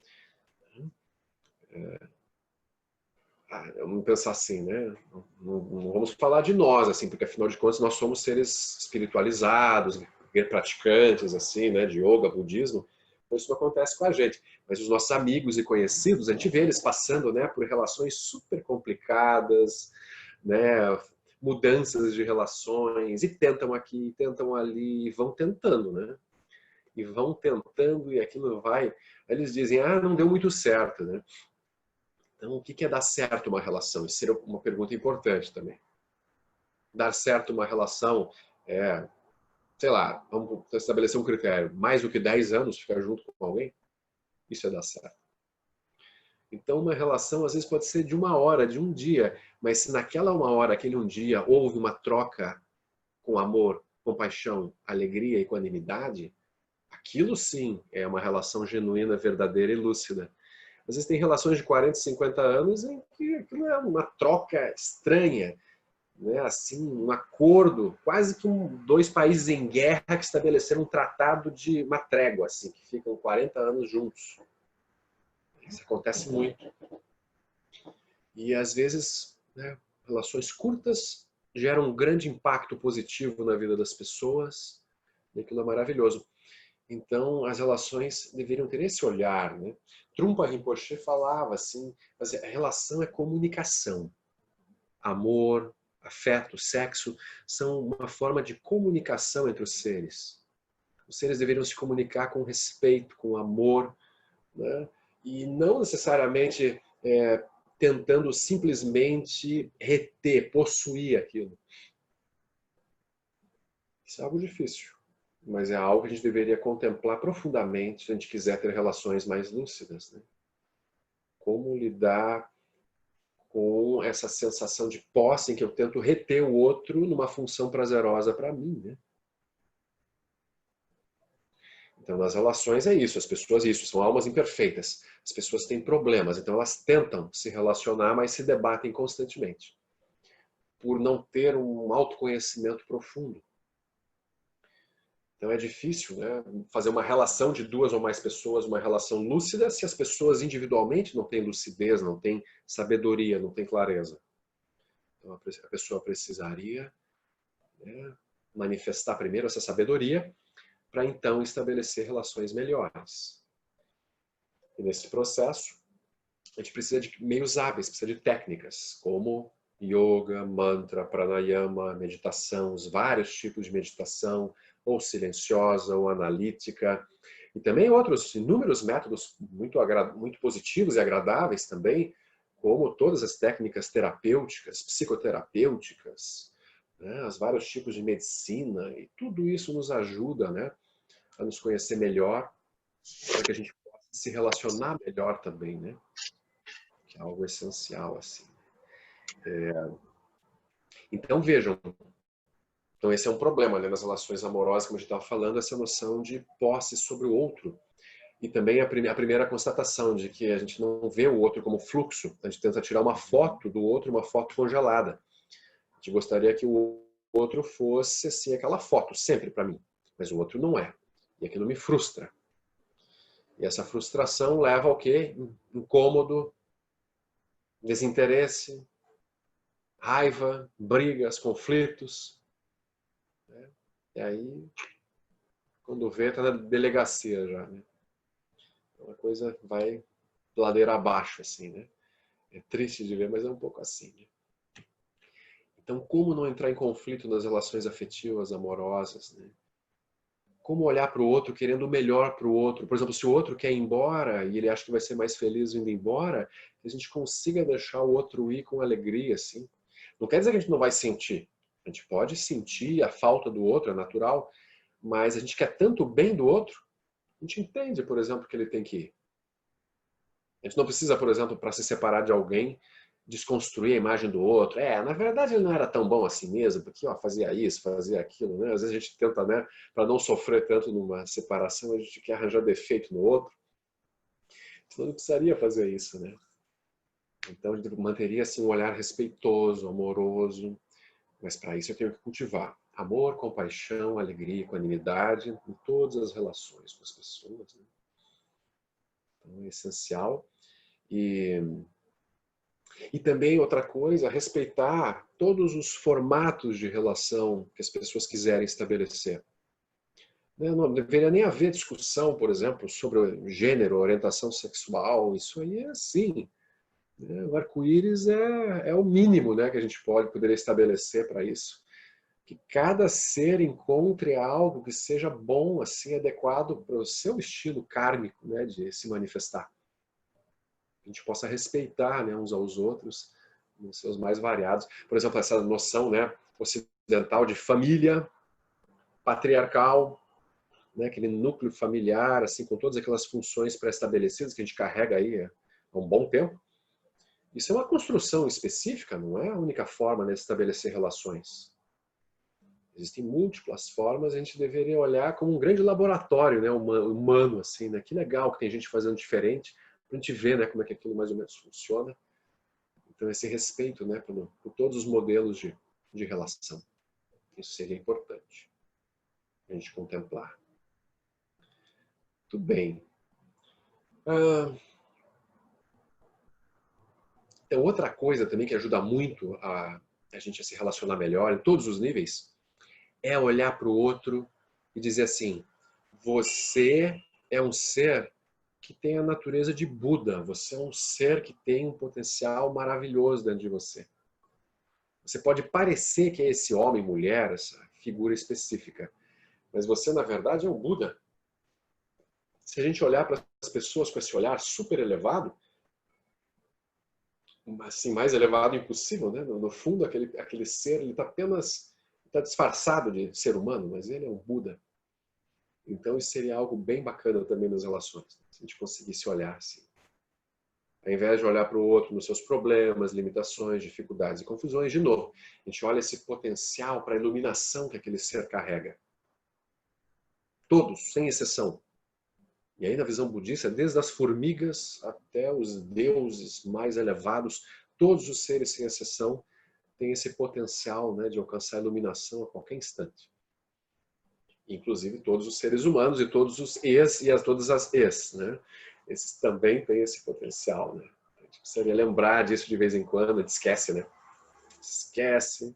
Vamos pensar assim, né? Não vamos falar de nós, assim, porque afinal de contas nós somos seres espiritualizados, praticantes, assim, né? De yoga, budismo. Então isso não acontece com a gente. Mas os nossos amigos e conhecidos, a gente vê eles passando, né, por relações super complicadas, né? Mudanças de relações, e tentam aqui, tentam ali, e vão tentando, né? E vão tentando, e aquilo vai... Aí eles dizem, não deu muito certo, né? Então, o que é dar certo uma relação? Isso seria uma pergunta importante também. Dar certo uma relação é, sei lá, vamos estabelecer um critério, mais do que 10 anos ficar junto com alguém? Isso é dar certo. Então, uma relação às vezes pode ser de 1 hora, de um dia, mas se naquela 1 hora, aquele um dia, houve uma troca com amor, compaixão, alegria e equanimidade, aquilo sim é uma relação genuína, verdadeira e lúcida. Às vezes tem relações de 40, 50 anos em que aquilo é uma troca estranha, né? Assim, um acordo, quase que dois países em guerra que estabeleceram um tratado de uma trégua, assim, que ficam 40 anos juntos. Isso acontece muito. E às vezes, né, relações curtas geram um grande impacto positivo na vida das pessoas, e aquilo é maravilhoso. Então, as relações deveriam ter esse olhar, né? Trungpa Rinpoche falava assim, a relação é comunicação. Amor, afeto, sexo são uma forma de comunicação entre os seres. Os seres deveriam se comunicar com respeito, com amor, né? E não necessariamente tentando simplesmente reter, possuir aquilo. Isso é algo difícil, mas é algo que a gente deveria contemplar profundamente se a gente quiser ter relações mais lúcidas, né? Como lidar com essa sensação de posse em que eu tento reter o outro numa função prazerosa para mim, né? Então, nas relações é isso, as pessoas são almas imperfeitas. As pessoas têm problemas, então elas tentam se relacionar, mas se debatem constantemente por não ter um autoconhecimento profundo. Então é difícil, né, fazer uma relação de duas ou mais pessoas, uma relação lúcida, se as pessoas individualmente não têm lucidez, não têm sabedoria, não têm clareza. Então a pessoa precisaria, né, manifestar primeiro essa sabedoria para então estabelecer relações melhores. E nesse processo, a gente precisa de meios hábeis, precisa de técnicas, como yoga, mantra, pranayama, meditação, os vários tipos de meditação, ou silenciosa, ou analítica, e também outros inúmeros métodos muito positivos e agradáveis também, como todas as técnicas terapêuticas, psicoterapêuticas, né, os vários tipos de medicina, e tudo isso nos ajuda, né, a nos conhecer melhor, para que a gente possa se relacionar melhor também, né? Que é algo essencial, assim. Então, vejam, então esse é um problema, né, nas relações amorosas, como a gente estava falando, essa noção de posse sobre o outro. E também a primeira constatação de que a gente não vê o outro como fluxo, a gente tenta tirar uma foto do outro, uma foto congelada. A gente gostaria que o outro fosse, assim, aquela foto, sempre para mim, mas o outro não é. E aquilo me frustra. E essa frustração leva ao quê? Incômodo, desinteresse, raiva, brigas, conflitos. Né? E aí, quando vê, está na delegacia já. Né? Então a coisa vai ladeira abaixo, assim, né? É triste de ver, mas é um pouco assim. Né? Então, como não entrar em conflito nas relações afetivas, amorosas? Né? Como olhar para o outro querendo o melhor para o outro? Por exemplo, se o outro quer ir embora e ele acha que vai ser mais feliz indo embora, que a gente consiga deixar o outro ir com alegria, assim. Não quer dizer que a gente não vai sentir. A gente pode sentir a falta do outro, é natural, mas a gente quer tanto o bem do outro, a gente entende, por exemplo, que ele tem que ir. A gente não precisa, por exemplo, para se separar de alguém, desconstruir a imagem do outro. Na verdade ele não era tão bom assim mesmo, porque fazia isso, fazia aquilo, né? Às vezes a gente tenta, né, para não sofrer tanto numa separação, a gente quer arranjar defeito no outro. Então não precisaria fazer isso, né? Então a gente manteria assim um olhar respeitoso, amoroso, mas para isso eu tenho que cultivar amor, compaixão, alegria, equanimidade em todas as relações com as pessoas, né? Então é essencial. E também outra coisa, respeitar todos os formatos de relação que as pessoas quiserem estabelecer. Não deveria nem haver discussão, por exemplo, sobre gênero, orientação sexual, isso aí é assim. Né? O arco-íris é o mínimo, né, que a gente poderia estabelecer para isso. Que cada ser encontre algo que seja bom, assim, adequado para o seu estilo kármico, né, de se manifestar. A gente possa respeitar, né, uns aos outros nos seus mais variados. Por exemplo, essa noção, né, ocidental de família patriarcal, né, aquele núcleo familiar, assim, com todas aquelas funções pré-estabelecidas que a gente carrega aí há um bom tempo. Isso é uma construção específica, não é a única forma de estabelecer relações. Existem múltiplas formas, a gente deveria olhar como um grande laboratório, né, humano, assim, né? Que legal que tem gente fazendo diferente, a gente ver, né, como é que aquilo mais ou menos funciona. Então, esse respeito, né, por todos os modelos de relação. Isso seria importante a gente contemplar. Tudo bem. Então, outra coisa também que ajuda muito a gente a se relacionar melhor em todos os níveis é olhar para o outro e dizer assim: você é um ser que tem a natureza de Buda, você é um ser que tem um potencial maravilhoso dentro de você. Você pode parecer que é esse homem, mulher, essa figura específica, mas você, na verdade, é um Buda. Se a gente olhar para as pessoas com esse olhar super elevado, assim, mais elevado impossível, né? No fundo, aquele ser, ele está apenas disfarçado de ser humano, mas ele é um Buda. Então, isso seria algo bem bacana também nas relações, se a gente conseguisse olhar assim. Ao invés de olhar para o outro nos seus problemas, limitações, dificuldades e confusões, de novo, a gente olha esse potencial para a iluminação que aquele ser carrega. Todos, sem exceção. E aí na visão budista, desde as formigas até os deuses mais elevados, todos os seres, sem exceção, têm esse potencial, né, de alcançar a iluminação a qualquer instante. Inclusive todos os seres humanos e todos os es e todas as es, né? Esses também têm esse potencial, né? A gente precisaria lembrar disso de vez em quando, a gente esquece, né? Esquece.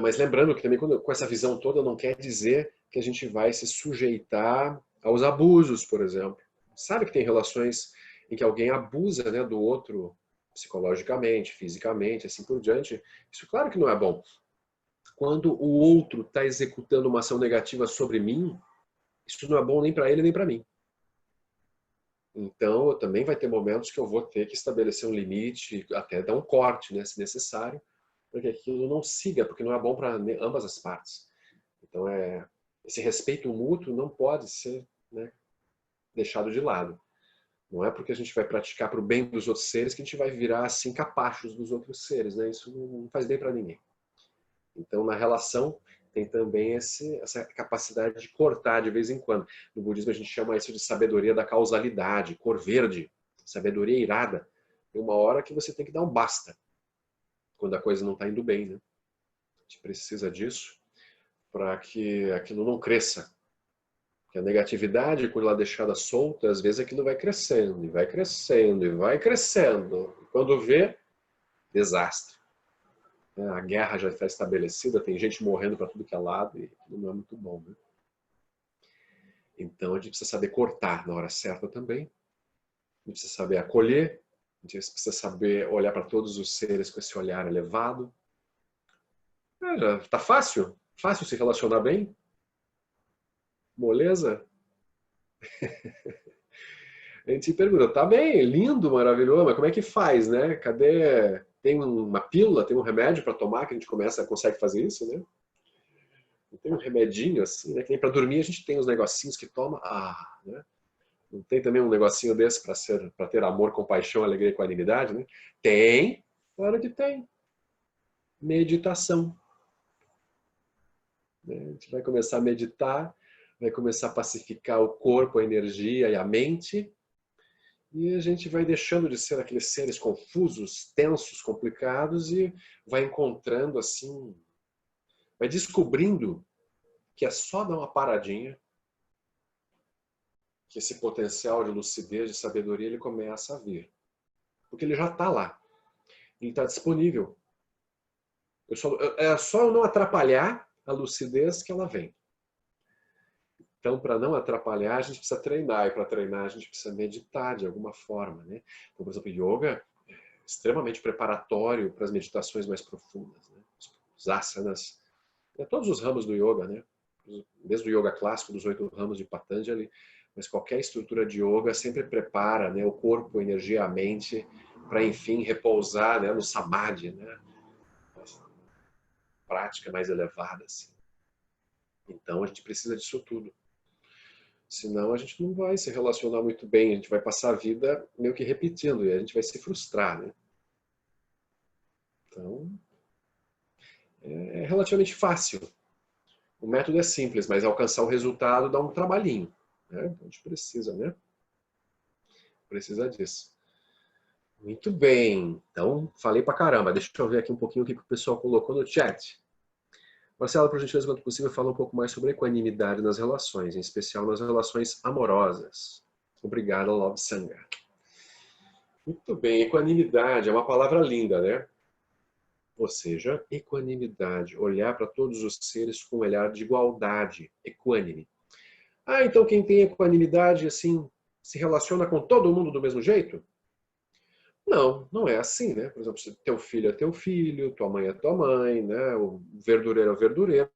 Mas lembrando que também com essa visão toda não quer dizer que a gente vai se sujeitar aos abusos, por exemplo. Sabe que tem relações em que alguém abusa, né, do outro psicologicamente, fisicamente, assim por diante. Isso claro que não é bom. Quando o outro está executando uma ação negativa sobre mim, isso não é bom nem para ele nem para mim. Então, também vai ter momentos que eu vou ter que estabelecer um limite, até dar um corte, né, se necessário, para que aquilo não siga, porque não é bom para ambas as partes. Então, esse respeito mútuo não pode ser, né, deixado de lado. Não é porque a gente vai praticar para o bem dos outros seres que a gente vai virar assim capachos dos outros seres, né? Isso não faz bem para ninguém. Então, na relação, tem também essa capacidade de cortar de vez em quando. No budismo, a gente chama isso de sabedoria da causalidade, cor verde, sabedoria irada. Tem uma hora que você tem que dar um basta, quando a coisa não está indo bem, né? A gente precisa disso para que aquilo não cresça. Porque a negatividade, quando ela é deixada solta, às vezes aquilo vai crescendo, e vai crescendo, e vai crescendo. E quando vê, desastre. A guerra já está estabelecida, tem gente morrendo para tudo que é lado, e aquilo não é muito bom, né? Então a gente precisa saber cortar na hora certa também. A gente precisa saber acolher, a gente precisa saber olhar para todos os seres com esse olhar elevado. Já tá fácil? Fácil se relacionar bem? Moleza? A gente se pergunta, tá bem, lindo, maravilhoso, mas como é que faz, né? Cadê? Tem uma pílula, tem um remédio para tomar que a gente consegue fazer isso, né? Não tem um remedinho assim, né? Que nem para dormir a gente tem os negocinhos que toma, né? Não tem também um negocinho desse para ter amor, compaixão, alegria e equanimidade, né? Tem, claro que tem. Meditação. A gente vai começar a meditar, vai começar a pacificar o corpo, a energia e a mente, e a gente vai deixando de ser aqueles seres confusos, tensos, complicados e vai encontrando assim, vai descobrindo que é só dar uma paradinha que esse potencial de lucidez, de sabedoria, ele começa a vir. Porque ele já está lá. Ele está disponível. É só eu não atrapalhar a lucidez que ela vem. Então, para não atrapalhar, a gente precisa treinar. E para treinar, a gente precisa meditar de alguma forma, né? Então, por exemplo, yoga é extremamente preparatório para as meditações mais profundas, né? Os asanas, todos os ramos do yoga, né? Desde o yoga clássico, dos 8 ramos de Patanjali, mas qualquer estrutura de yoga sempre prepara, né, o corpo, a energia, a mente, para, enfim, repousar, né, no samadhi, né? Prática mais elevada, assim. Então, a gente precisa disso tudo. Senão, a gente não vai se relacionar muito bem, a gente vai passar a vida meio que repetindo, e a gente vai se frustrar, né? Então, é relativamente fácil. O método é simples, mas alcançar o resultado dá um trabalhinho, né? Então, a gente precisa, né? precisa disso. Muito bem. Então, falei pra caramba. Deixa eu ver aqui um pouquinho o que o pessoal colocou no chat. Marcelo, por gentileza, quanto possível, fala um pouco mais sobre equanimidade nas relações, em especial nas relações amorosas. Obrigado, Love Sangha. Muito bem. Equanimidade é uma palavra linda, né? Ou seja, equanimidade. Olhar para todos os seres com um olhar de igualdade. Equânime. Ah, então quem tem equanimidade, assim, se relaciona com todo mundo do mesmo jeito? Não, não é assim, né? Por exemplo, teu filho é teu filho, tua mãe é tua mãe, né? O verdureiro é o verdureiro.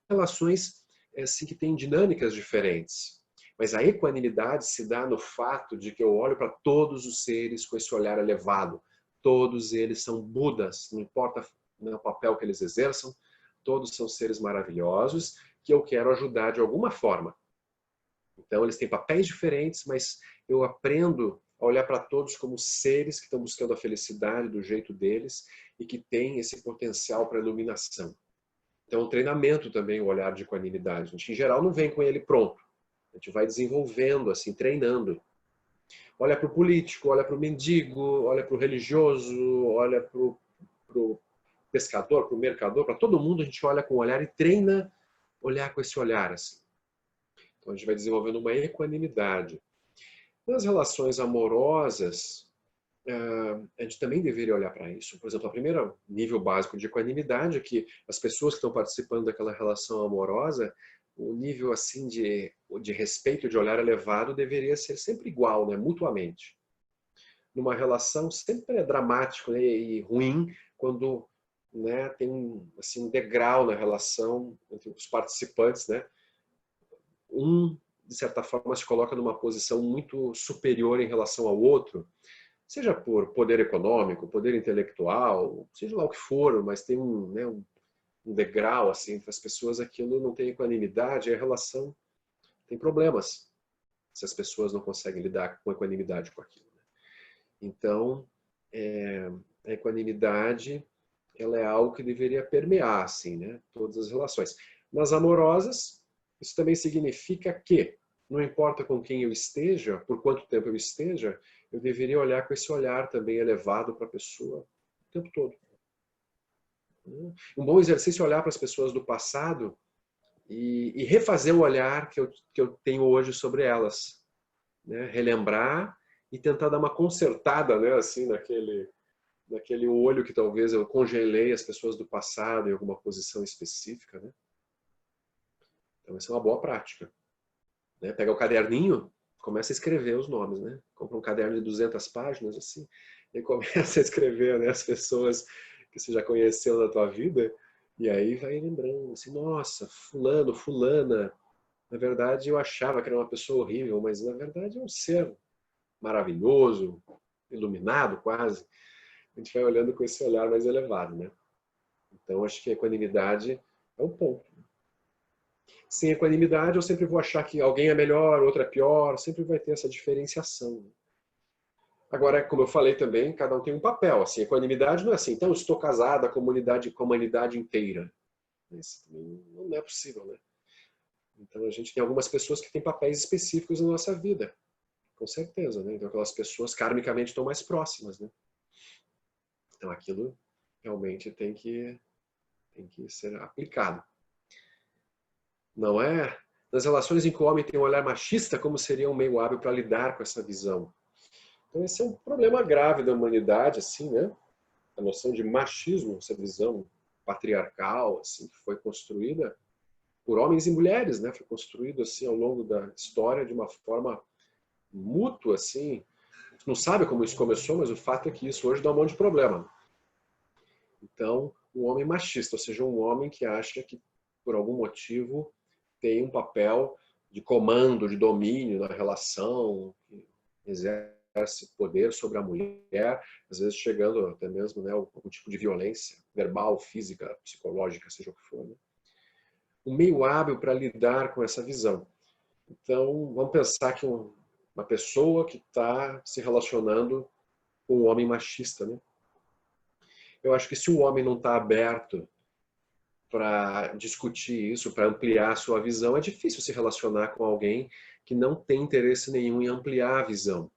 Relações assim, que têm dinâmicas diferentes. Mas a equanimidade se dá no fato de que eu olho para todos os seres com esse olhar elevado. Todos eles são Budas, não importa o papel que eles exerçam, todos são seres maravilhosos que eu quero ajudar de alguma forma. Então, eles têm papéis diferentes, mas eu aprendo a olhar para todos como seres que estão buscando a felicidade do jeito deles e que têm esse potencial para iluminação. Então, o treinamento também, o olhar de equanimidade. A gente, em geral, não vem com ele pronto. A gente vai desenvolvendo, assim, treinando. Olha para o político, olha para o mendigo, olha para o religioso, olha para o pescador, para o mercador, para todo mundo a gente olha com o olhar e treina olhar com esse olhar, assim. Então, a gente vai desenvolvendo uma equanimidade. Nas relações amorosas, a gente também deveria olhar para isso. Por exemplo, o primeiro nível básico de equanimidade é que as pessoas que estão participando daquela relação amorosa, o nível assim de respeito, de olhar elevado, deveria ser sempre igual, né, mutuamente. Numa relação sempre é dramático, né, e ruim quando, né, tem assim, um degrau na relação entre os participantes, né? De certa forma, se coloca numa posição muito superior em relação ao outro, seja por poder econômico, poder intelectual, seja lá o que for, mas tem um degrau assim, entre as pessoas, aquilo não tem equanimidade, a relação tem problemas, se as pessoas não conseguem lidar com equanimidade com aquilo. Né? Então, a equanimidade, ela é algo que deveria permear assim, né, todas as relações. Nas amorosas, isso também significa que, não importa com quem eu esteja, por quanto tempo eu esteja, eu deveria olhar com esse olhar também elevado para a pessoa o tempo todo. Um bom exercício é olhar para as pessoas do passado e refazer o olhar que eu tenho hoje sobre elas. Né? Relembrar e tentar dar uma consertada, né? Assim, naquele olho que talvez eu congelei as pessoas do passado em alguma posição específica. Né? Então, essa é uma boa prática. Né? Pega o caderninho, começa a escrever os nomes. Né? Compra um caderno de 200 páginas, assim, e começa a escrever, né, as pessoas que você já conheceu na tua vida, e aí vai lembrando, assim, nossa, fulano, fulana, na verdade eu achava que era uma pessoa horrível, mas na verdade é um ser maravilhoso, iluminado quase. A gente vai olhando com esse olhar mais elevado, né? Então acho que a equanimidade é um ponto. Sem equanimidade eu sempre vou achar que alguém é melhor, outro é pior, sempre vai ter essa diferenciação. Agora, como eu falei também, cada um tem um papel. Assim, equanimidade não é assim, então eu estou casada com a humanidade inteira. Isso não é possível, né? Então a gente tem algumas pessoas que têm papéis específicos na nossa vida, com certeza, né? Então aquelas pessoas karmicamente estão mais próximas, né? Então aquilo realmente tem que ser aplicado. Não é? Nas relações em que o homem tem um olhar machista, como seria um meio hábil para lidar com essa visão? Então esse é um problema grave da humanidade, assim, né? A noção de machismo, essa visão patriarcal, assim, que foi construída por homens e mulheres, né? Foi construído assim ao longo da história de uma forma mútua, assim. A gente não sabe como isso começou, mas o fato é que isso hoje dá um monte de problema. Então, um homem machista, ou seja, um homem que acha que por algum motivo tem um papel de comando, de domínio na relação, que exerce poder sobre a mulher, às vezes chegando até mesmo, né, algum tipo de violência verbal, física, psicológica, seja o que for. Né? Um meio hábil para lidar com essa visão. Então, vamos pensar que uma pessoa que está se relacionando com um homem machista, né? Eu acho que se o homem não está aberto para discutir isso, para ampliar a sua visão, é difícil se relacionar com alguém que não tem interesse nenhum em ampliar a visão.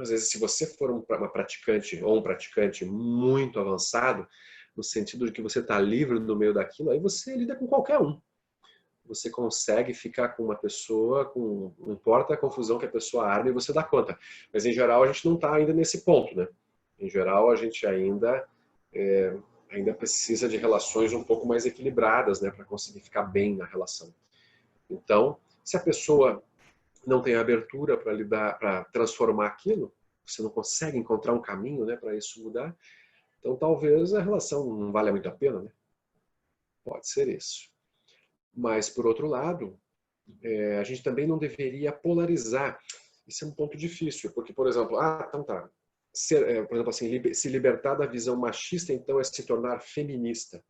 Às vezes, se você for uma praticante ou um praticante muito avançado, no sentido de que você está livre no meio daquilo, aí você lida com qualquer um. Você consegue ficar com uma pessoa, não importa a confusão que a pessoa arma, e você dá conta. Mas, em geral, a gente não está ainda nesse ponto, né? Em geral, a gente ainda precisa de relações um pouco mais equilibradas, né, para conseguir ficar bem na relação. Então, se a pessoa não tem abertura para lidar, para transformar aquilo, você não consegue encontrar um caminho, né, para isso mudar, então talvez a relação não valha muito a pena, né? Pode ser isso. Mas, por outro lado, a gente também não deveria polarizar. Isso é um ponto difícil, porque, por exemplo, então tá, por exemplo, assim, se libertar da visão machista, então é se tornar feminista.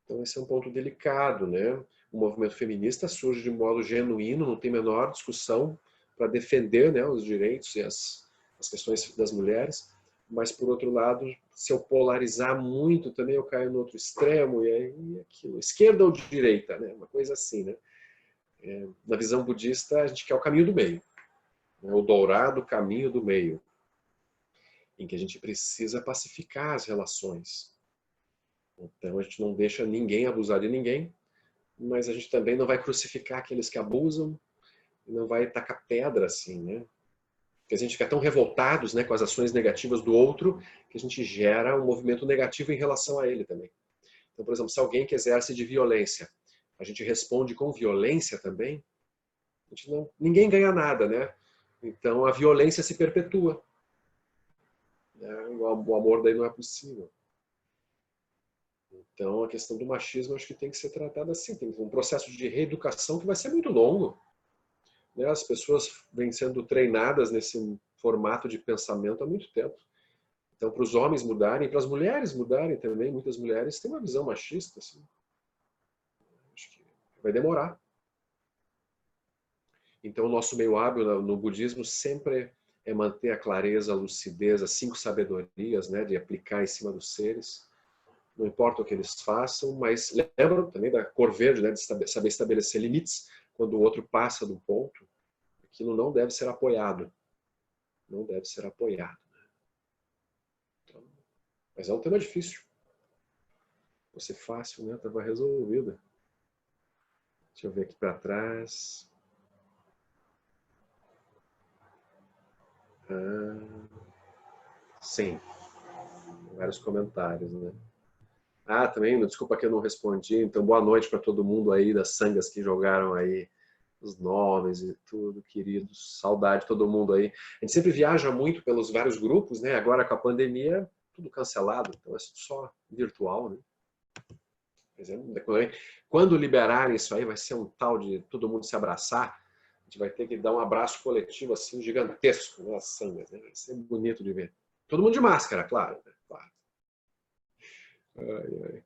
Então esse é um ponto delicado, né? O movimento feminista surge de modo genuíno, não tem a menor discussão para defender, né, os direitos e as questões das mulheres, mas por outro lado, se eu polarizar muito também eu caio no outro extremo, e aí aquilo, esquerda ou direita, né? Uma coisa assim, né? Na visão budista a gente quer o caminho do meio, né? O dourado caminho do meio, em que a gente precisa pacificar as relações. Então a gente não deixa ninguém abusar de ninguém, mas a gente também não vai crucificar aqueles que abusam, não vai tacar pedra assim, né? Porque a gente fica tão revoltados, né, com as ações negativas do outro, que a gente gera um movimento negativo em relação a ele também. Então, por exemplo, se alguém que exerce de violência, a gente responde com violência também, ninguém ganha nada, né? Então a violência se perpetua. O amor daí não é possível. Então a questão do machismo acho que tem que ser tratada assim, tem um processo de reeducação que vai ser muito longo. As pessoas vêm sendo treinadas nesse formato de pensamento há muito tempo. Então, para os homens mudarem, para as mulheres mudarem também, muitas mulheres têm uma visão machista. Assim. Acho que vai demorar. Então, o nosso meio hábil no budismo sempre é manter a clareza, a lucidez, as 5 sabedorias, né, de aplicar em cima dos seres. Não importa o que eles façam, mas lembram também da cor verde, né, de saber estabelecer limites. Quando o outro passa do ponto, aquilo não deve ser apoiado. Não deve ser apoiado. Então, mas é um tema difícil. Não fosse fácil, né? Estava resolvida. Deixa eu ver aqui para trás. Sim. Vários comentários, né? Também, desculpa que eu não respondi. Então, boa noite para todo mundo aí das sangas que jogaram aí os nomes e tudo, queridos. Saudade de todo mundo aí. A gente sempre viaja muito pelos vários grupos, né? Agora com a pandemia, tudo cancelado. Então é só virtual, né? Quando liberarem isso aí, vai ser um tal de todo mundo se abraçar. A gente vai ter que dar um abraço coletivo assim, gigantesco, né? As sangas, né? Vai ser bonito de ver. Todo mundo de máscara, claro. Né? Claro. Ai, ai.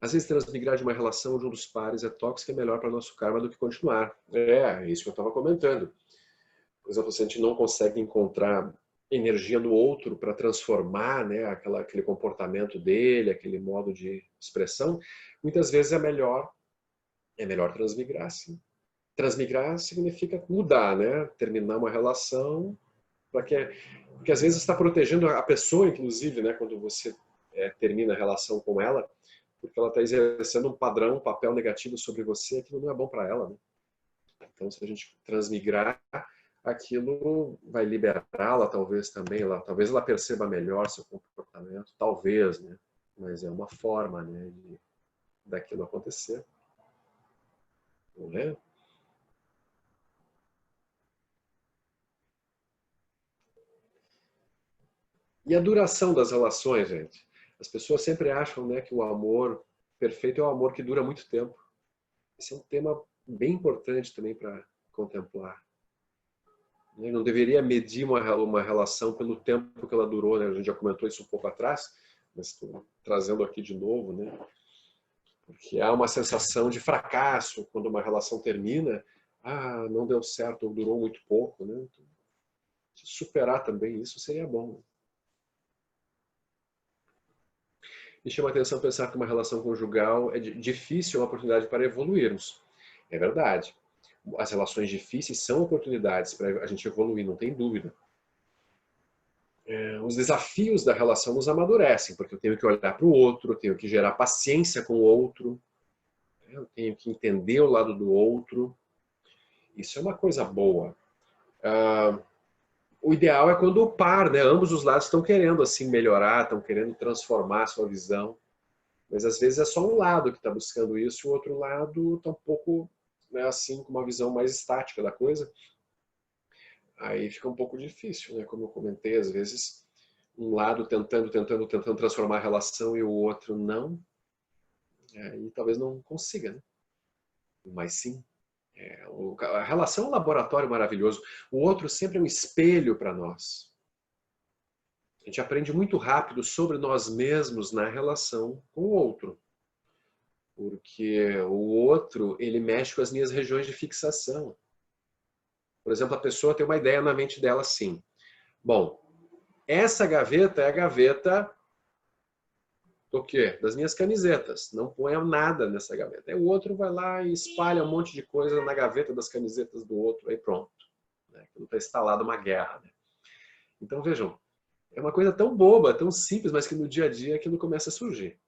Às vezes transmigrar de uma relação de um dos pares é tóxico, é melhor para nosso karma do que continuar. É isso que eu estava comentando. Por exemplo, se a gente não consegue encontrar energia no outro para transformar, né, aquele comportamento dele, aquele modo de expressão, muitas vezes é melhor transmigrar, sim. Transmigrar significa mudar, né? Terminar uma relação, porque às vezes está protegendo a pessoa, inclusive, né, quando você termina a relação com ela, porque ela está exercendo um padrão, um papel negativo sobre você, aquilo não é bom para ela, né? Então, se a gente transmigrar, aquilo vai liberá-la, talvez também, talvez ela perceba melhor seu comportamento, talvez, né? Mas é uma forma, né, daquilo acontecer. Não é? E a duração das relações, gente? As pessoas sempre acham, né, que o amor perfeito é o amor que dura muito tempo. Esse é um tema bem importante também para contemplar. Não deveria medir uma relação pelo tempo que ela durou, né? A gente já comentou isso um pouco atrás, mas estou trazendo aqui de novo, né? Porque há uma sensação de fracasso quando uma relação termina. Não deu certo ou durou muito pouco, né? Então, superar também isso seria bom. Me chama a atenção pensar que uma relação conjugal é difícil, é uma oportunidade para evoluirmos. É verdade. as relações difíceis são oportunidades para a gente evoluir, não tem dúvida. Os desafios da relação nos amadurecem, porque eu tenho que olhar para o outro, eu tenho que gerar paciência com o outro, eu tenho que entender o lado do outro. Isso é uma coisa boa. O ideal é quando o par, né, ambos os lados estão querendo assim melhorar, estão querendo transformar a sua visão. Mas às vezes é só um lado que está buscando isso e o outro lado está um pouco, né, assim, com uma visão mais estática da coisa. Aí fica um pouco difícil, né? Como eu comentei, às vezes um lado tentando transformar a relação e o outro não. E talvez não consiga, né? Mas sim. A relação é um laboratório maravilhoso. O outro sempre é um espelho para nós. A gente aprende muito rápido sobre nós mesmos na relação com o outro. Porque o outro, ele mexe com as minhas regiões de fixação. Por exemplo, a pessoa tem uma ideia na mente dela assim. Bom, essa gaveta é a gaveta do quê? Das minhas camisetas. Não ponha nada nessa gaveta. Aí o outro vai lá e espalha um monte de coisa na gaveta das camisetas do outro. Aí pronto. Não está instalada uma guerra. Né? Então vejam, é uma coisa tão boba, tão simples, mas que no dia a dia aquilo começa a surgir.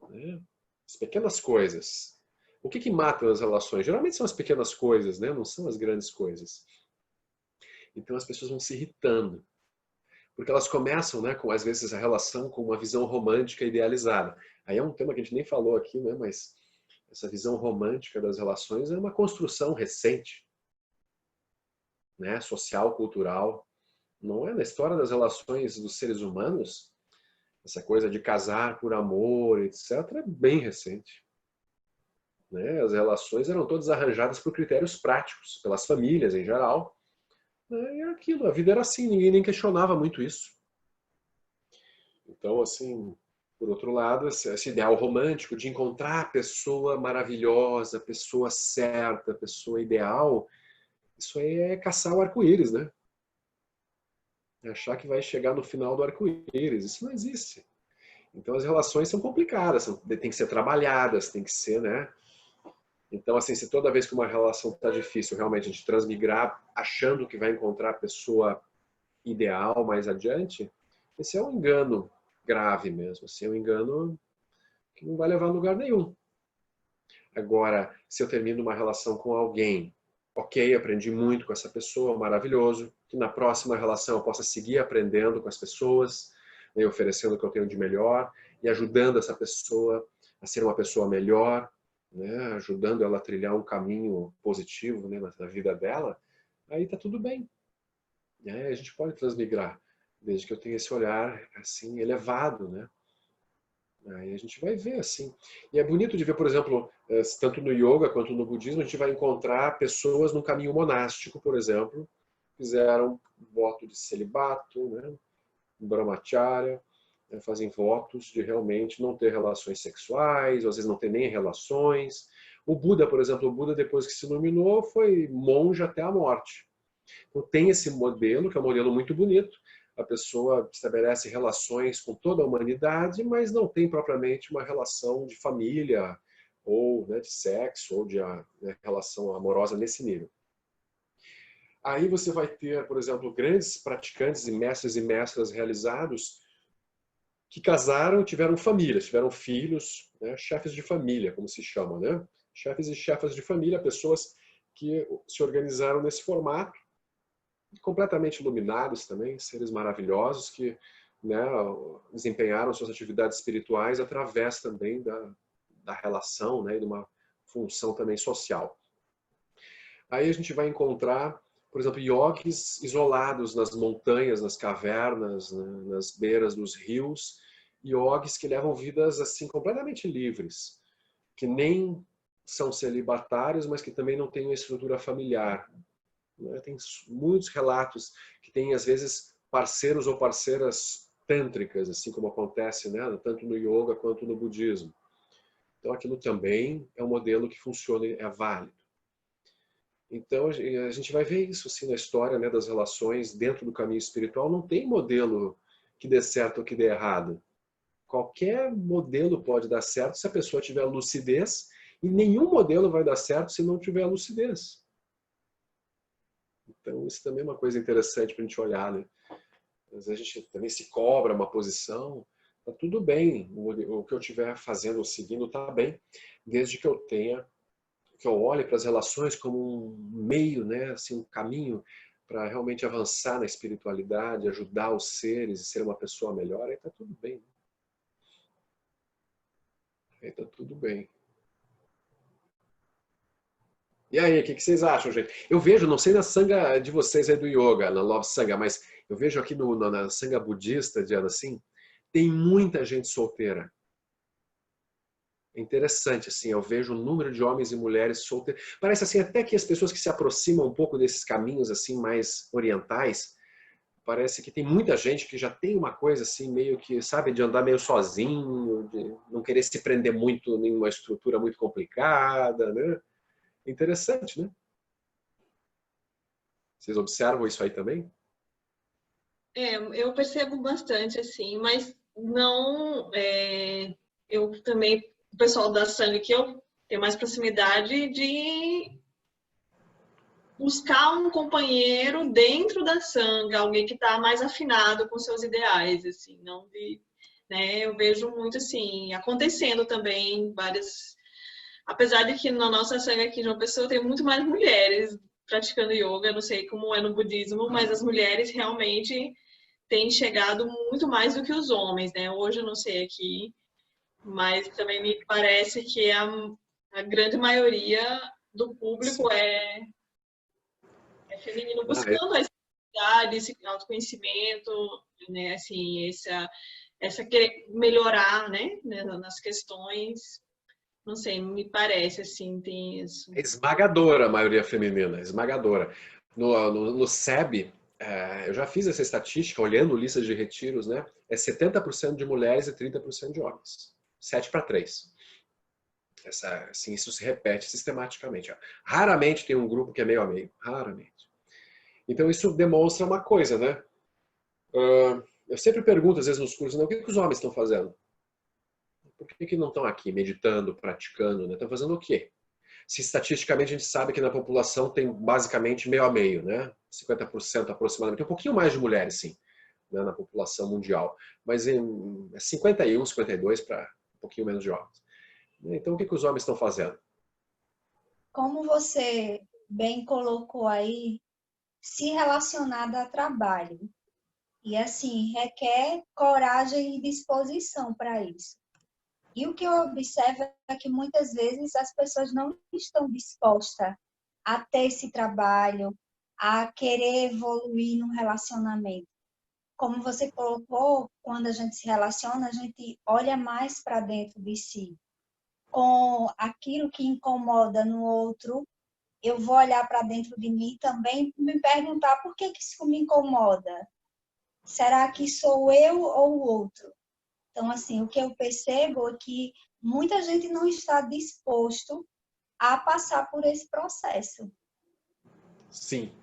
Né? As pequenas coisas. O que mata as relações? Geralmente são as pequenas coisas, né? Não são as grandes coisas. Então as pessoas vão se irritando. Porque elas começam, né, com às vezes a relação com uma visão romântica idealizada. Aí é um tema que a gente nem falou aqui, né, mas essa visão romântica das relações é uma construção recente, né, social, cultural. Não é na história das relações dos seres humanos, essa coisa de casar por amor, etc., é bem recente. Né? As relações eram todas arranjadas por critérios práticos, pelas famílias em geral. E aquilo, a vida era assim, ninguém nem questionava muito isso. Então, assim, por outro lado, esse ideal romântico de encontrar a pessoa maravilhosa, a pessoa certa, a pessoa ideal, isso aí é caçar o arco-íris, né? É achar que vai chegar no final do arco-íris. Isso não existe. Então, as relações são complicadas, tem que ser trabalhadas, tem que ser, né? Então, assim, se toda vez que uma relação está difícil, realmente a gente transmigrar achando que vai encontrar a pessoa ideal mais adiante, esse é um engano grave mesmo. Esse é um engano que não vai levar a lugar nenhum. Agora, se eu termino uma relação com alguém, ok, aprendi muito com essa pessoa, maravilhoso, que na próxima relação eu possa seguir aprendendo com as pessoas, né, oferecendo o que eu tenho de melhor e ajudando essa pessoa a ser uma pessoa melhor, né, ajudando ela a trilhar um caminho positivo, né, na vida dela, aí tá tudo bem. A gente pode transmigrar, desde que eu tenha esse olhar assim elevado, né? Aí a gente vai ver assim. E é bonito de ver, por exemplo, tanto no yoga quanto no budismo, a gente vai encontrar pessoas no caminho monástico, por exemplo, fizeram voto de celibato, né, brahmacharya, fazem votos de realmente não ter relações sexuais, ou às vezes não ter nem relações. O Buda, por exemplo, o Buda depois que se iluminou foi monge até a morte. Então tem esse modelo, que é um modelo muito bonito. A pessoa estabelece relações com toda a humanidade, mas não tem propriamente uma relação de família, ou né, de sexo, ou de relação amorosa nesse nível. Aí você vai ter, por exemplo, grandes praticantes e mestras realizados que casaram e tiveram famílias, tiveram filhos, né, chefes de família, como se chama, né? Chefes e chefas de família, pessoas que se organizaram nesse formato, completamente iluminados também, seres maravilhosos que né, desempenharam suas atividades espirituais através também da relação, né, e de uma função também social. Aí a gente vai encontrar, por exemplo, yogis isolados nas montanhas, nas cavernas, né, nas beiras dos rios, yogis que levam vidas assim completamente livres, que nem são celibatários, mas que também não têm uma estrutura familiar. Tem muitos relatos que tem, às vezes, parceiros ou parceiras tântricas, assim como acontece né, tanto no yoga quanto no budismo. Então, aquilo também é um modelo que funciona e é válido. Então, a gente vai ver isso assim, na história né, das relações dentro do caminho espiritual. Não tem modelo que dê certo ou que dê errado. Qualquer modelo pode dar certo se a pessoa tiver lucidez, e nenhum modelo vai dar certo se não tiver lucidez. Então, isso também é uma coisa interessante para a gente olhar, né? Às vezes a gente também se cobra uma posição, tá tudo bem, o que eu estiver fazendo ou seguindo tá bem, desde que eu olhe para as relações como um meio, né, assim, um caminho para realmente avançar na espiritualidade, ajudar os seres e ser uma pessoa melhor, aí tá tudo bem, né? Aí tá tudo bem. E aí, o que vocês acham, gente? Eu vejo, não sei na sanga de vocês aí do yoga, na Love Sangha, mas eu vejo aqui na sanga budista, de assim, tem muita gente solteira. É interessante, assim, eu vejo o número de homens e mulheres solteiros. Parece assim, até que as pessoas que se aproximam um pouco desses caminhos assim mais orientais, parece que tem muita gente que já tem uma coisa assim, meio que, sabe, de andar meio sozinho, de não querer se prender muito em uma estrutura muito complicada, né? Interessante, né? Vocês observam isso aí também? Eu percebo bastante, assim, mas não. Eu também, o pessoal da sangue que eu tenho mais proximidade de buscar um companheiro dentro da sangue, alguém que está mais afinado com seus ideais, assim, não de, né? Eu vejo muito assim acontecendo também várias, apesar de que na nossa sangue aqui de uma pessoa tem muito mais mulheres praticando yoga, não sei como é no budismo, mas as mulheres realmente têm chegado muito mais do que os homens, né? Hoje eu não sei aqui, mas também me parece que a grande maioria do público Sim. é feminino, Ah, é. buscando a espiritualidade, esse autoconhecimento, né? Assim, essa querer melhorar, né? Nas questões, não sei, me parece assim, tem isso. É esmagadora a maioria feminina, esmagadora. No SEB, eu já fiz essa estatística, olhando listas de retiros, né? É 70% de mulheres e 30% de homens. 7-3. Assim, isso se repete sistematicamente. Ó. Raramente tem um grupo que é meio a meio. Raramente. Então isso demonstra uma coisa, né? Eu sempre pergunto, às vezes, nos cursos, né, o que os homens estão fazendo? Por que não estão aqui meditando, praticando? Né? Estão fazendo o quê? Se estatisticamente a gente sabe que na população tem basicamente meio a meio, né? 50% aproximadamente, um pouquinho mais de mulheres, sim, né, na população mundial. Mas em 51, 52 para um pouquinho menos de homens. Então, o que os homens estão fazendo? Como você bem colocou aí, se relacionado a trabalho. E assim, requer coragem e disposição para isso. E o que eu observo é que muitas vezes as pessoas não estão dispostas a ter esse trabalho, a querer evoluir no relacionamento. Como você colocou, quando a gente se relaciona, a gente olha mais para dentro de si. Com aquilo que incomoda no outro, eu vou olhar para dentro de mim também e me perguntar por que isso me incomoda. Será que sou eu ou o outro? Então, assim, o que eu percebo é que muita gente não está disposto a passar por esse processo. Sim,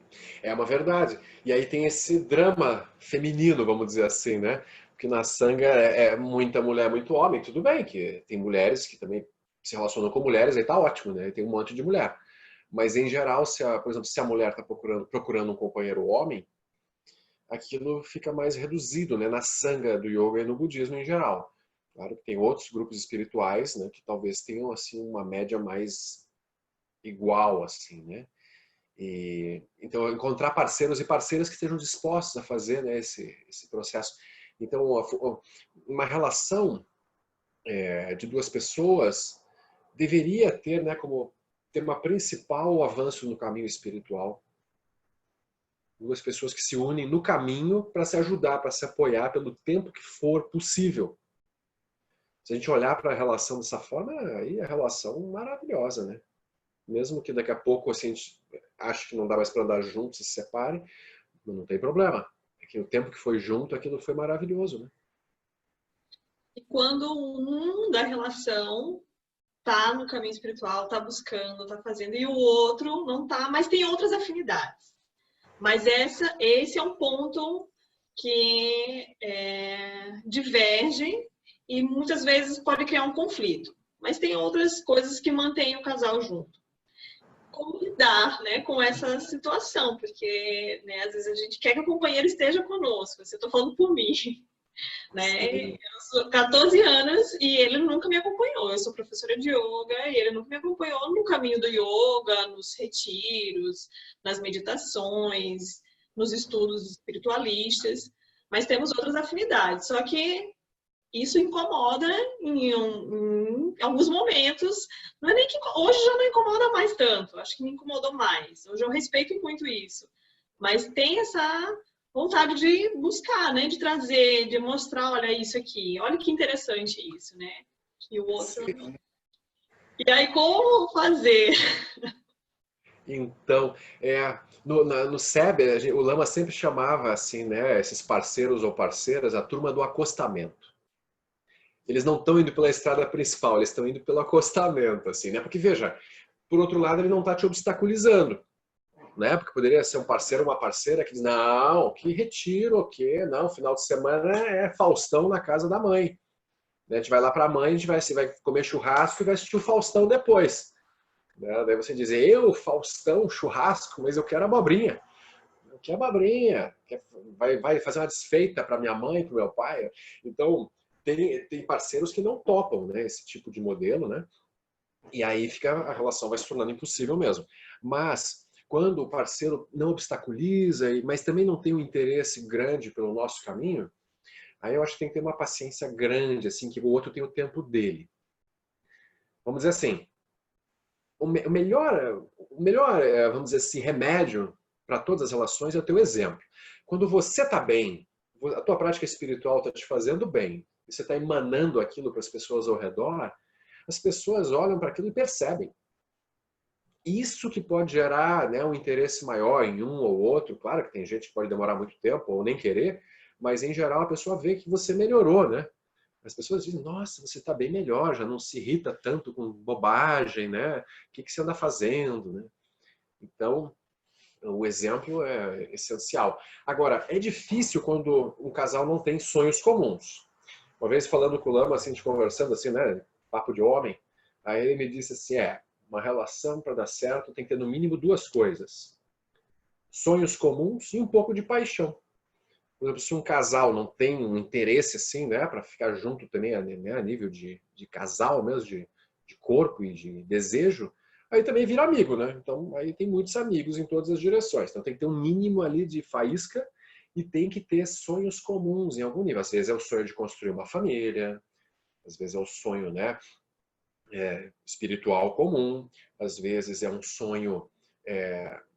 é uma verdade. E aí tem esse drama feminino, vamos dizer assim, né? Porque na sanga é muita mulher, muito homem. Tudo bem que tem mulheres que também se relacionam com mulheres, aí tá ótimo, né? Tem um monte de mulher. Mas em geral, por exemplo, se a mulher está procurando um companheiro homem, aquilo fica mais reduzido, né? Na sanga do yoga e no budismo em geral. Claro que tem outros grupos espirituais, né? Que talvez tenham assim uma média mais igual, assim, né? Então, encontrar parceiros e parceiras que estejam dispostos a fazer, né, esse processo. Então, uma relação de duas pessoas deveria ter, né, como tema principal o avanço no caminho espiritual. Duas pessoas que se unem no caminho para se ajudar, para se apoiar pelo tempo que for possível. Se a gente olhar para a relação dessa forma, aí é a relação maravilhosa, né? Mesmo que daqui a pouco assim, a gente ache que não dá mais para andar juntos e se separe, não tem problema. É que o tempo que foi junto, aquilo foi maravilhoso, né? E quando um da relação tá no caminho espiritual, tá buscando, tá fazendo, e o outro não tá, mas tem outras afinidades. Mas esse é um ponto que diverge e muitas vezes pode criar um conflito. Mas tem outras coisas que mantêm o casal junto. como lidar, né, com essa situação, porque, né, às vezes a gente quer que o companheiro esteja conosco. Eu estou falando por mim, né? Eu sou 14 anos e ele nunca me acompanhou. Eu sou professora de yoga e ele nunca me acompanhou no caminho do yoga, nos retiros, nas meditações, nos estudos espiritualistas, mas temos outras afinidades. Só que isso incomoda em alguns momentos. Não é nem que hoje já não incomoda mais tanto. Acho que me incomodou mais. Hoje eu respeito muito isso, mas tem essa vontade de buscar, né? De trazer, de mostrar, olha isso aqui, olha que interessante isso, né? E o outro. Sim. E aí como fazer? Então, no SEB, o Lama sempre chamava assim, né, esses parceiros ou parceiras, a turma do acostamento. Eles não estão indo pela estrada principal, eles estão indo pelo acostamento, assim, né? Porque, veja, por outro lado, ele não está te obstaculizando, né? Porque poderia ser um parceiro ou uma parceira que diz, não, que retiro, o quê? Não, final de semana é Faustão na casa da mãe. A gente vai lá para a mãe, a gente vai comer churrasco e vai assistir o Faustão depois. Né? Daí você diz, eu, Faustão, churrasco, mas eu quero abobrinha. Eu quero abobrinha. Vai fazer uma desfeita para minha mãe, para o meu pai. Então, tem parceiros que não topam, né, esse tipo de modelo, né? E aí a relação vai se tornando impossível mesmo. Mas quando o parceiro não obstaculiza, mas também não tem um interesse grande pelo nosso caminho, aí eu acho que tem que ter uma paciência grande, assim, que o outro tem o tempo dele. Vamos dizer assim, o melhor, vamos dizer assim, remédio para todas as relações é o teu exemplo. Quando você está bem, a tua prática espiritual está te fazendo bem, e você está emanando aquilo para as pessoas ao redor, as pessoas olham para aquilo e percebem. Isso que pode gerar, né, um interesse maior em um ou outro. Claro que tem gente que pode demorar muito tempo ou nem querer, mas em geral a pessoa vê que você melhorou, né? As pessoas dizem, nossa, você está bem melhor, já não se irrita tanto com bobagem, né? O que você anda fazendo, né? Então, o exemplo é essencial. Agora, é difícil quando um casal não tem sonhos comuns. Uma vez falando com o Lama, assim, conversando, assim, né? Papo de homem, aí ele me disse assim, uma relação para dar certo tem que ter no mínimo duas coisas. Sonhos comuns e um pouco de paixão. Por exemplo, se um casal não tem um interesse assim, né, para ficar junto também, né, a nível de casal mesmo, de corpo e de desejo, aí também vira amigo, né? Então, aí tem muitos amigos em todas as direções. Então, tem que ter um mínimo ali de faísca e tem que ter sonhos comuns em algum nível. Às vezes é o sonho de construir uma família, às vezes é o sonho, né, espiritual comum, às vezes é um sonho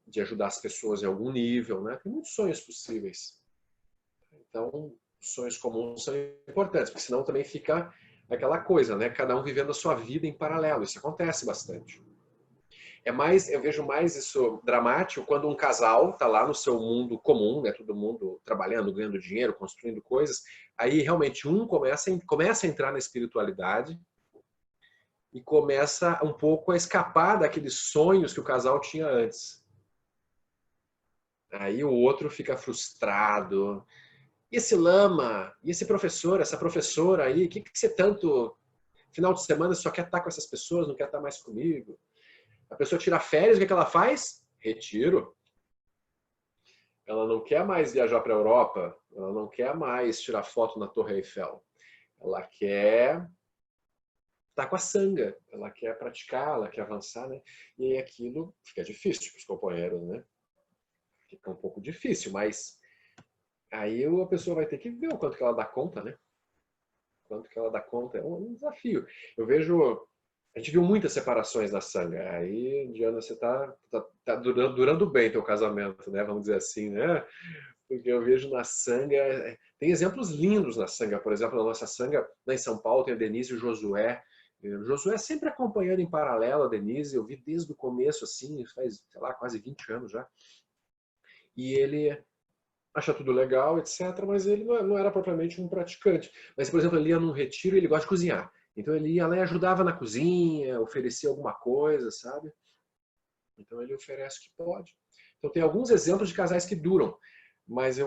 de ajudar as pessoas em algum nível, né? Tem muitos sonhos possíveis. Então, sonhos comuns são importantes, porque senão também fica aquela coisa, né? Cada um vivendo a sua vida em paralelo. Isso acontece bastante. Eu vejo mais isso dramático quando um casal está lá no seu mundo comum, né? Todo mundo trabalhando, ganhando dinheiro, construindo coisas. Aí realmente um começa a entrar na espiritualidade e começa um pouco a escapar daqueles sonhos que o casal tinha antes. Aí o outro fica frustrado. E esse lama, e esse professor, essa professora aí, o que você tanto... Final de semana só quer estar com essas pessoas, não quer estar mais comigo. A pessoa tira férias, o que ela faz? Retiro. Ela não quer mais viajar para a Europa, ela não quer mais tirar foto na Torre Eiffel. Ela quer estar com a sanga, ela quer praticar, ela quer avançar, né? E aí aquilo fica difícil para os companheiros, né? Fica um pouco difícil, mas aí a pessoa vai ter que ver o quanto que ela dá conta, né? Quanto que ela dá conta é um desafio. Eu vejo... A gente viu muitas separações na sanga. Aí, Diana, você tá durando bem teu casamento, né? Vamos dizer assim, né? Porque eu vejo na sanga... Tem exemplos lindos na sanga. Por exemplo, na nossa sanga, lá em São Paulo, tem a Denise e o Josué. O Josué sempre acompanhando em paralelo a Denise. Eu vi desde o começo, assim, faz, sei lá, quase 20 anos já. E ele... acha tudo legal, etc., mas ele não era propriamente um praticante. Mas, por exemplo, ele ia num retiro e ele gosta de cozinhar. Então ele ia lá e ajudava na cozinha, oferecia alguma coisa, sabe? Então ele oferece o que pode. Então tem alguns exemplos de casais que duram, mas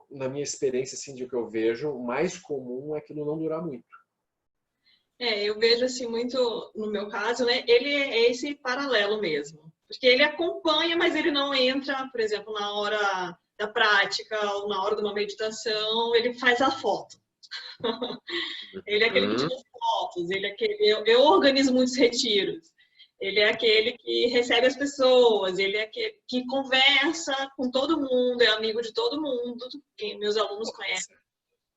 na minha experiência, assim, de que eu vejo, o mais comum é aquilo não durar muito. Eu vejo assim muito, no meu caso, né? Ele é esse paralelo mesmo. Porque ele acompanha, mas ele não entra, por exemplo, na hora da prática ou na hora de uma meditação, ele faz a foto. Ele é aquele que tira as fotos, ele é aquele, eu organizo muitos retiros. Ele é aquele que recebe as pessoas, ele é aquele que conversa com todo mundo, é amigo de todo mundo, quem meus alunos conhecem.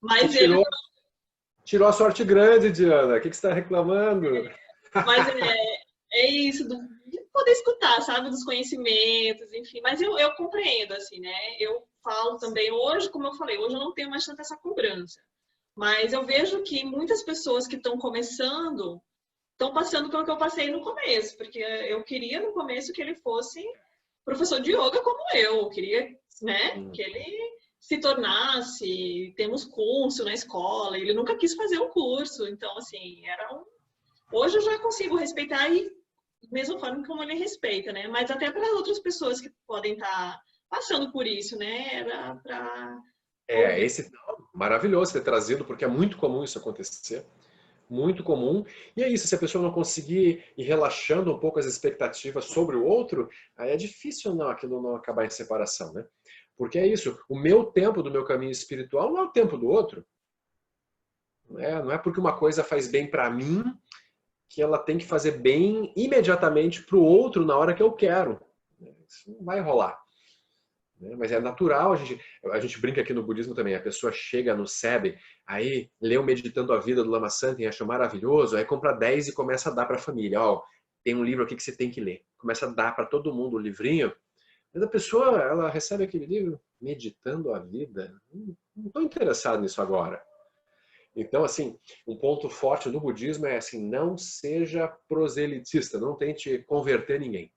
Mas ele tirou a sorte grande, Diana. O que você está reclamando? Mas é isso, de poder escutar, sabe, dos conhecimentos, enfim. Mas eu compreendo, assim, né? Eu falo também, hoje, como eu falei, hoje eu não tenho mais tanta essa cobrança. Mas eu vejo que muitas pessoas que estão começando estão passando pelo que eu passei no começo, porque eu queria no começo que ele fosse professor de yoga como eu queria, né, que ele se tornasse, temos curso na escola, ele nunca quis fazer o curso, então assim, hoje eu já consigo respeitar e da mesma forma como ele respeita, né, mas até para outras pessoas que podem estar passando por isso, né, era para... Esse maravilhoso ter trazido, porque é muito comum isso acontecer. Muito comum. E é isso, se a pessoa não conseguir ir relaxando um pouco as expectativas sobre o outro, aí é difícil aquilo não acabar em separação, né? Porque é isso, o meu tempo do meu caminho espiritual não é o tempo do outro. Não é porque uma coisa faz bem para mim que ela tem que fazer bem imediatamente para o outro na hora que eu quero. Isso não vai rolar. Mas é natural, a gente brinca aqui no budismo também, a pessoa chega no SEB, aí lê o Meditando a Vida do Lama Santen, acha maravilhoso, aí compra 10 e começa a dar para a família. Tem um livro aqui que você tem que ler. Começa a dar para todo mundo o livrinho, mas a pessoa, ela recebe aquele livro, Meditando a Vida, não estou interessado nisso agora. Então, assim, um ponto forte do budismo é assim, não seja proselitista, não tente converter ninguém.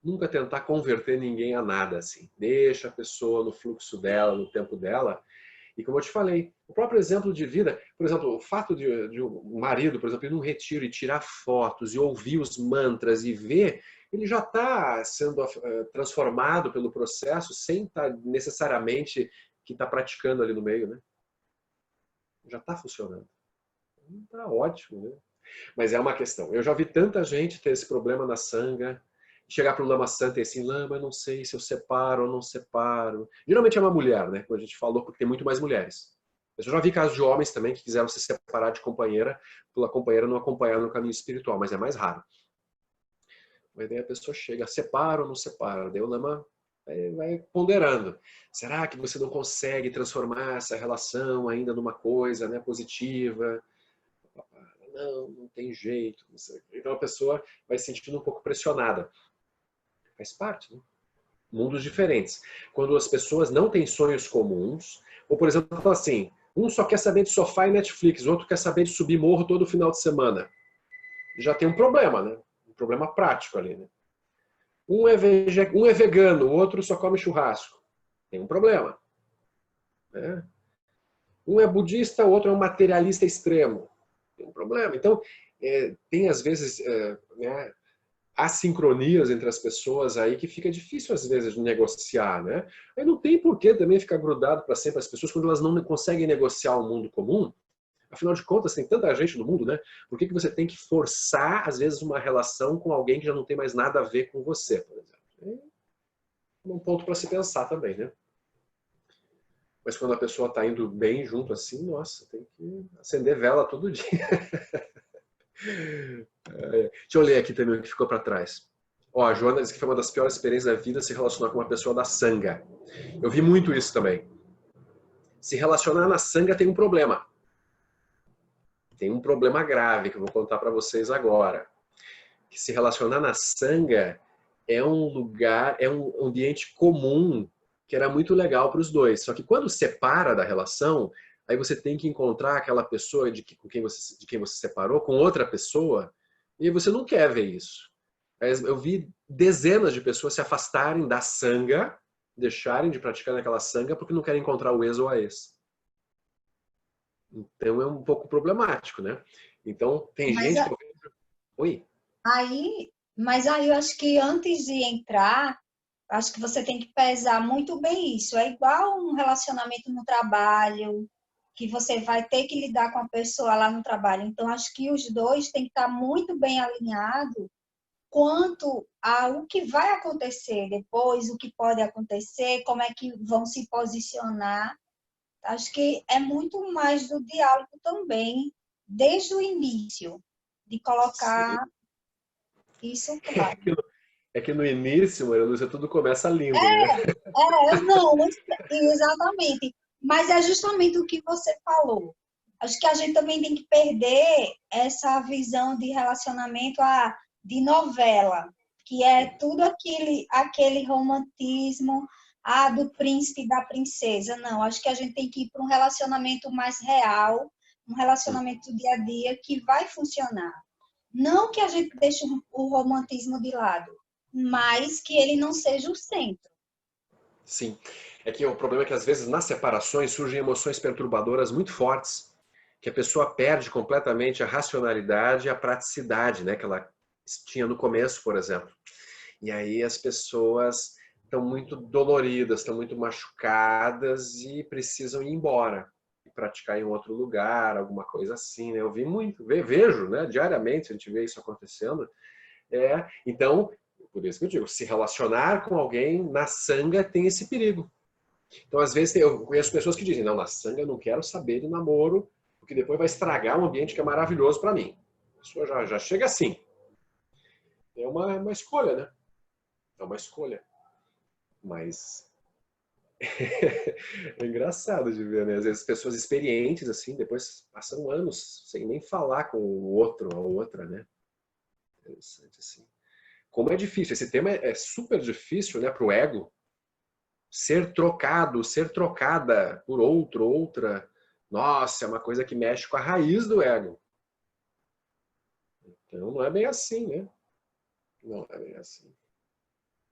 Nunca tentar converter ninguém a nada, assim. Deixa a pessoa no fluxo dela, no tempo dela. E como eu te falei, o próprio exemplo de vida, por exemplo, o fato de um marido, por exemplo, ir num retiro e tirar fotos e ouvir os mantras e ver, ele já está sendo transformado pelo processo sem estar necessariamente que está praticando ali no meio, né? Já está funcionando. Está ótimo, né? Mas é uma questão. Eu já vi tanta gente ter esse problema na sanga, chegar para o Lama Santen assim, Lama, eu não sei se eu separo ou não separo. Geralmente é uma mulher, né? Como a gente falou, porque tem muito mais mulheres. Mas eu já vi casos de homens também que quiseram se separar de companheira, pela companheira não acompanhar no caminho espiritual, mas é mais raro. Mas daí a pessoa chega, separa ou não separa? Daí o Lama vai ponderando. Será que você não consegue transformar essa relação ainda numa coisa, né, positiva? Não tem jeito. Então a pessoa vai se sentindo um pouco pressionada. Faz parte, né? Mundos diferentes. Quando as pessoas não têm sonhos comuns, ou por exemplo assim, um só quer saber de sofá e Netflix, o outro quer saber de subir morro todo final de semana. Já tem um problema, né? Um problema prático ali, né? Um é vegano, o outro só come churrasco. Tem um problema. Né? Um é budista, o outro é um materialista extremo. Tem um problema. Então, tem às vezes né, assincronias entre as pessoas aí que fica difícil às vezes de negociar, né? Aí não tem por que também ficar grudado para sempre as pessoas quando elas não conseguem negociar o mundo comum. Afinal de contas, tem tanta gente no mundo, né? Por que você tem que forçar, às vezes, uma relação com alguém que já não tem mais nada a ver com você, por exemplo? É um ponto para se pensar também, né? Mas quando a pessoa está indo bem junto assim, nossa, tem que acender vela todo dia. Deixa eu ler aqui também o que ficou para trás. A Joana disse que foi uma das piores experiências da vida se relacionar com uma pessoa da sanga. Eu vi muito isso também. Se relacionar na sanga tem um problema. Tem um problema grave que eu vou contar para vocês agora. Que se relacionar na sanga é um lugar, é um ambiente comum que era muito legal para os dois. Só que quando separa da relação, aí você tem que encontrar aquela pessoa de quem você se separou com outra pessoa e você não quer ver isso. Eu vi dezenas de pessoas se afastarem da sanga, deixarem de praticar naquela sanga porque não querem encontrar o ex ou a ex. Então é um pouco problemático, né? Então tem gente que... Oi? Mas aí eu acho que antes de entrar, acho que você tem que pesar muito bem isso. É igual um relacionamento no trabalho, que você vai ter que lidar com a pessoa lá no trabalho. Então, acho que os dois têm que estar muito bem alinhados quanto ao que vai acontecer depois, o que pode acontecer, como é que vão se posicionar. Acho que é muito mais do diálogo também, desde o início, de colocar isso claro. É que no início, Maria Lúcia, tudo começa lindo, né? Não, exatamente. Mas é justamente o que você falou. Acho que a gente também tem que perder essa visão de relacionamento de novela, que é tudo aquele romantismo do príncipe e da princesa. Não, acho que a gente tem que ir para um relacionamento mais real, um relacionamento do dia a dia que vai funcionar. Não que a gente deixe o romantismo de lado, mas que ele não seja o centro. Sim. É que o problema é que às vezes nas separações surgem emoções perturbadoras muito fortes, que a pessoa perde completamente a racionalidade e a praticidade, né, que ela tinha no começo, por exemplo. E aí as pessoas estão muito doloridas, estão muito machucadas e precisam ir embora e praticar em outro lugar, alguma coisa assim, né? Eu vi muito, vejo, né, diariamente a gente vê isso acontecendo. Então, por isso que eu digo, se relacionar com alguém na sanga tem esse perigo. Então, às vezes, eu conheço pessoas que dizem, não, na sanga eu não quero saber de namoro, porque depois vai estragar um ambiente que é maravilhoso para mim. A pessoa já chega assim. É uma escolha, né? É uma escolha. Mas é engraçado de ver, né? Às vezes pessoas experientes, assim, depois passam anos sem nem falar com o outro ou outra, né? Interessante, assim. Como é difícil. Esse tema é super difícil, né, para o ego. Ser trocado, ser trocada por outro, outra. Nossa, é uma coisa que mexe com a raiz do ego. Então não é bem assim, né? Não é bem assim.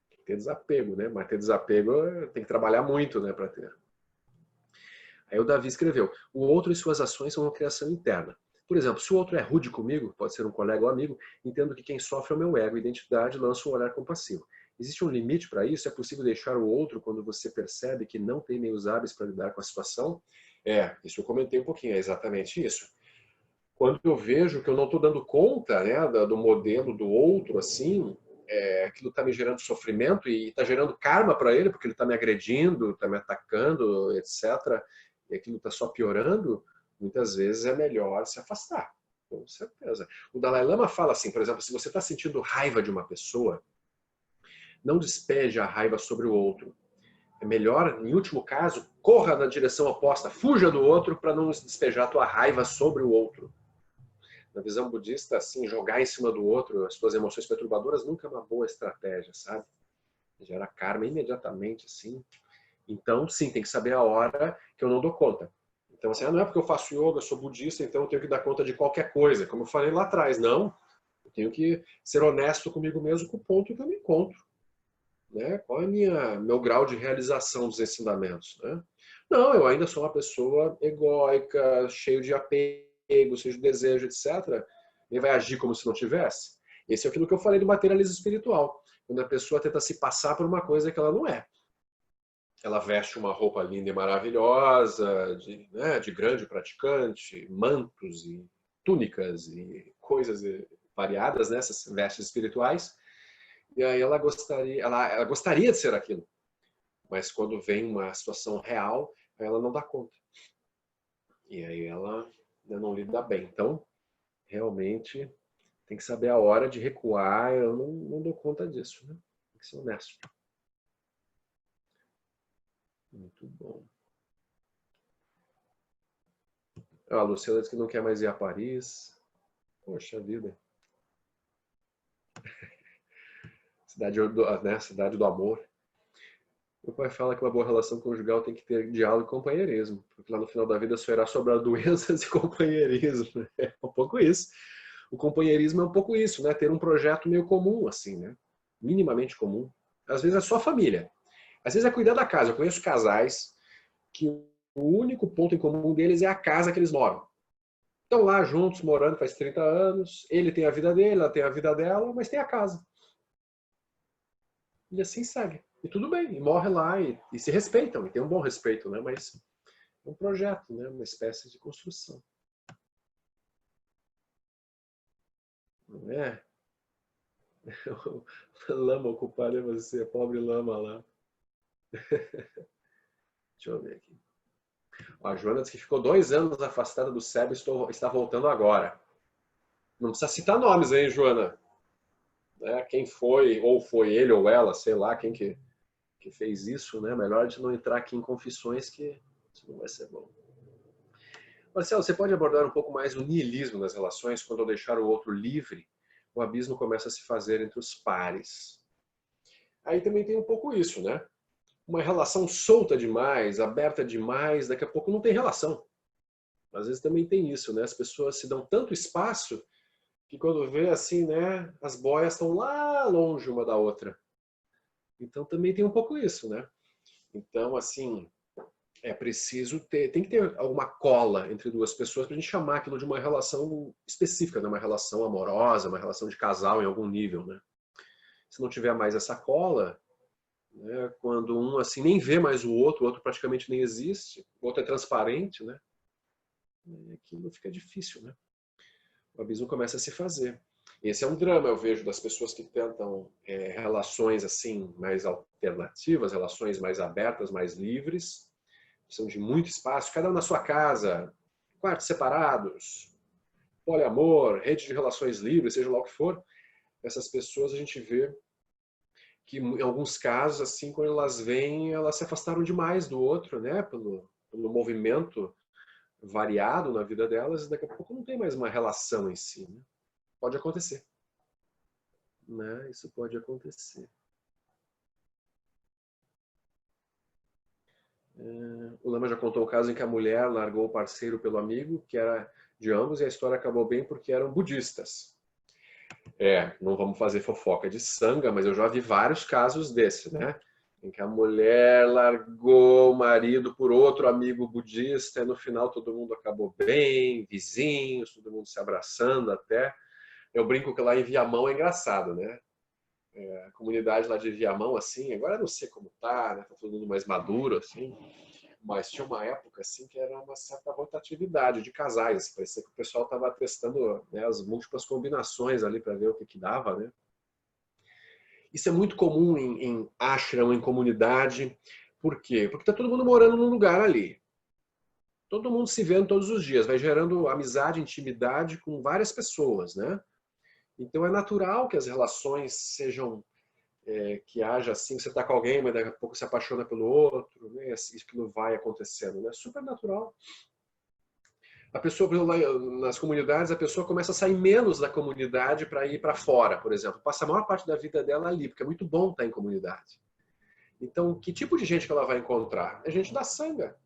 Tem que ter desapego, né? Mas ter desapego tem que trabalhar muito, né, para ter. Aí o Davi escreveu: o outro e suas ações são uma criação interna. Por exemplo, se o outro é rude comigo, pode ser um colega ou amigo, entendo que quem sofre é o meu ego, identidade, lança um olhar compassivo. Existe um limite para isso? É possível deixar o outro quando você percebe que não tem meios hábeis para lidar com a situação? Isso eu comentei um pouquinho, é exatamente isso. Quando eu vejo que eu não estou dando conta, né, do modelo do outro, assim, aquilo está me gerando sofrimento e está gerando karma para ele, porque ele está me agredindo, está me atacando, etc. E aquilo está só piorando, muitas vezes é melhor se afastar, com certeza. O Dalai Lama fala assim, por exemplo, se você está sentindo raiva de uma pessoa, não despeje a raiva sobre o outro. É melhor, em último caso, corra na direção oposta, fuja do outro para não despejar a tua raiva sobre o outro. Na visão budista, assim, jogar em cima do outro as suas emoções perturbadoras nunca é uma boa estratégia, sabe? Gera karma imediatamente, assim. Então, sim, tem que saber a hora que eu não dou conta. Então, assim, não é porque eu faço yoga, eu sou budista, então eu tenho que dar conta de qualquer coisa. Como eu falei lá atrás, não. Eu tenho que ser honesto comigo mesmo com o ponto que eu me encontro. Né? Qual é meu grau de realização dos ensinamentos? Né? Não, eu ainda sou uma pessoa egóica, cheio de apego, cheio de desejo, etc. Ele vai agir como se não tivesse? Esse é aquilo que eu falei do materialismo espiritual. Quando a pessoa tenta se passar por uma coisa que ela não é. Ela veste uma roupa linda e maravilhosa, de grande praticante, mantos e túnicas e coisas variadas, nessas vestes espirituais. E aí ela gostaria de ser aquilo. Mas quando vem uma situação real, ela não dá conta. E aí ela não lida bem. Então, realmente, tem que saber a hora de recuar. Eu não dou conta disso, né? Tem que ser honesto. Muito bom. A Luciana diz que não quer mais ir a Paris. Poxa vida. Cidade do amor. Meu pai fala que uma boa relação conjugal tem que ter diálogo e companheirismo, porque lá no final da vida só irá sobrar doenças e companheirismo. É um pouco isso. O companheirismo é um pouco isso, né? Ter um projeto meio comum, assim, né? Minimamente comum. Às vezes é só família. Às vezes é cuidar da casa. Eu conheço casais que o único ponto em comum deles é a casa que eles moram. Estão lá juntos, morando faz 30 anos. Ele tem a vida dele, ela tem a vida dela, mas tem a casa. E assim segue. E tudo bem, e morre lá, e se respeitam, e tem um bom respeito, né? Mas um projeto, né? Uma espécie de construção. Não é? O lama ocupado é você, pobre lama lá. Deixa eu ver aqui. A Joana disse que ficou 2 anos afastada do SEB e está voltando agora. Não precisa citar nomes, hein, Joana? Né? Quem foi, ou foi ele ou ela, sei lá, quem que fez isso, né? Melhor a gente não entrar aqui em confissões, que isso não vai ser bom. Marcelo, você pode abordar um pouco mais o niilismo nas relações quando ao deixar o outro livre, o abismo começa a se fazer entre os pares. Aí também tem um pouco isso, né? Uma relação solta demais, aberta demais, daqui a pouco não tem relação. Às vezes também tem isso, né? As pessoas se dão tanto espaço que quando vê assim, né, as boias estão lá longe uma da outra. Então também tem um pouco isso, né? Então, assim, é preciso ter, tem que ter alguma cola entre duas pessoas para a gente chamar aquilo de uma relação específica, né? Uma relação amorosa, uma relação de casal em algum nível, né? Se não tiver mais essa cola, né, quando um assim nem vê mais o outro praticamente nem existe, o outro é transparente, né? Aquilo fica difícil, né? O abismo começa a se fazer. Esse é um drama, eu vejo, das pessoas que tentam relações assim mais alternativas, relações mais abertas, mais livres, precisam de muito espaço, cada um na sua casa, quartos separados, poliamor, rede de relações livres, seja lá o que for. Essas pessoas a gente vê que em alguns casos, assim, quando elas vêm, elas se afastaram demais do outro, né, pelo movimento variado na vida delas, e daqui a pouco não tem mais uma relação em si, né? Pode acontecer, né? Isso pode acontecer. O Lama já contou o caso em que a mulher largou o parceiro pelo amigo, que era de ambos, e a história acabou bem porque eram budistas. Não vamos fazer fofoca de sanga, mas eu já vi vários casos desse, né? Em que a mulher largou o marido por outro amigo budista, e no final todo mundo acabou bem, vizinhos, todo mundo se abraçando até. Eu brinco que lá em Viamão é engraçado, né? A comunidade lá de Viamão, assim, agora eu não sei como tá, né? Tá todo mundo mais maduro, assim. Mas tinha uma época, assim, que era uma certa rotatividade de casais. Parecia que o pessoal estava testando, né, as múltiplas combinações ali para ver o que dava, né? Isso é muito comum em ashram, em comunidade. Por quê? Porque está todo mundo morando num lugar ali. Todo mundo se vendo todos os dias. Vai gerando amizade, intimidade com várias pessoas, né? Então é natural que as relações sejam, que haja assim, você está com alguém, mas daqui a pouco se apaixona pelo outro, né? Isso que não vai acontecendo, né? Super natural. A pessoa, lá nas comunidades, a pessoa começa a sair menos da comunidade para ir para fora, por exemplo. Passa a maior parte da vida dela ali, porque é muito bom estar em comunidade. Então, que tipo de gente que ela vai encontrar? É gente da sanga.